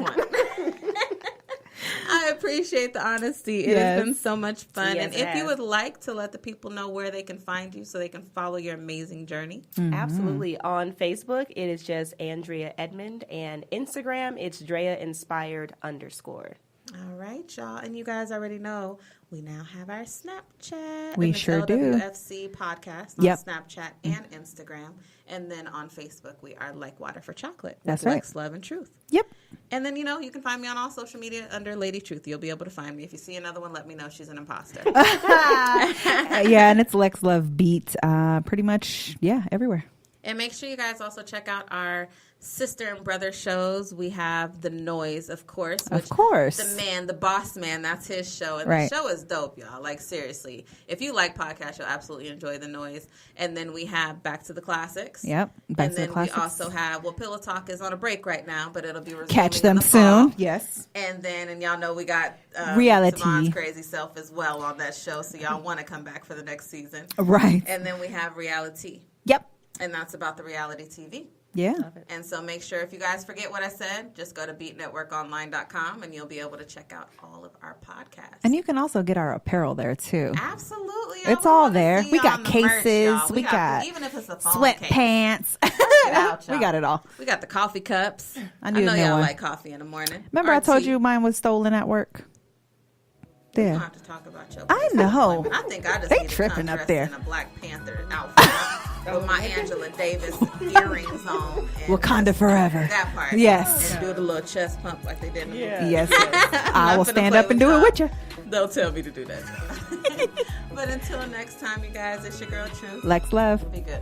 I appreciate the honesty. It Yes. has been so much fun. Yes, and it if you has. would like to let the people know where they can find you so they can follow your amazing journey. Absolutely. On Facebook, it is just Andrea Edmond, and Instagram, it's Drea Inspired _ All right, y'all. And you guys already know we now have our Snapchat. We and it's sure do. LWFC podcast on Yep. Snapchat and Instagram. And then on Facebook, we are Like Water for Chocolate. With That's right. Lex Love and Truth. Yep. And then, you can find me on all social media under Lady Truth. You'll be able to find me. If you see another one, let me know she's an imposter. Yeah, and it's Lex Love Beat. Pretty much, everywhere. And make sure you guys also check out our sister and brother shows. We have The Noise, of course. Of course. The boss man, that's his show. And Right. the show is dope, y'all. Like, seriously. If you like podcasts, you'll absolutely enjoy The Noise. And then we have Back to the Classics. Yep, Back to the Classics. We also have, Pillow Talk is on a break right now, but it'll be resuming Catch in them the fall. soon. Yes. And y'all know we got Reality. Savon's Crazy Self as well on that show. So y'all want to come back for the next season. Right. And then we have Reality. Yep. And that's about the reality TV. Yeah. And so make sure if you guys forget what I said, just go to beatnetworkonline.com and you'll be able to check out all of our podcasts. And you can also get our apparel there too. Absolutely. It's all there. We got cases. Merch, we got even if it's a phone case. sweatpants. Out, We got it all. We got the coffee cups. I need a know new y'all one. like coffee in the morning. Remember Or I told tea. you mine was stolen at work? We don't There. have to talk about your I know. I think I just They need to tripping come up dressed there. in a Black Panther outfit with my Angela Davis earrings on. And Wakanda forever. that part. Yes. And do the little chest pump like they did in the movie. Yes. I will finna stand play up and with do it y'all. with you. They'll tell me to do that. But until next time, you guys, it's your girl Truth. Lex Love. Be good.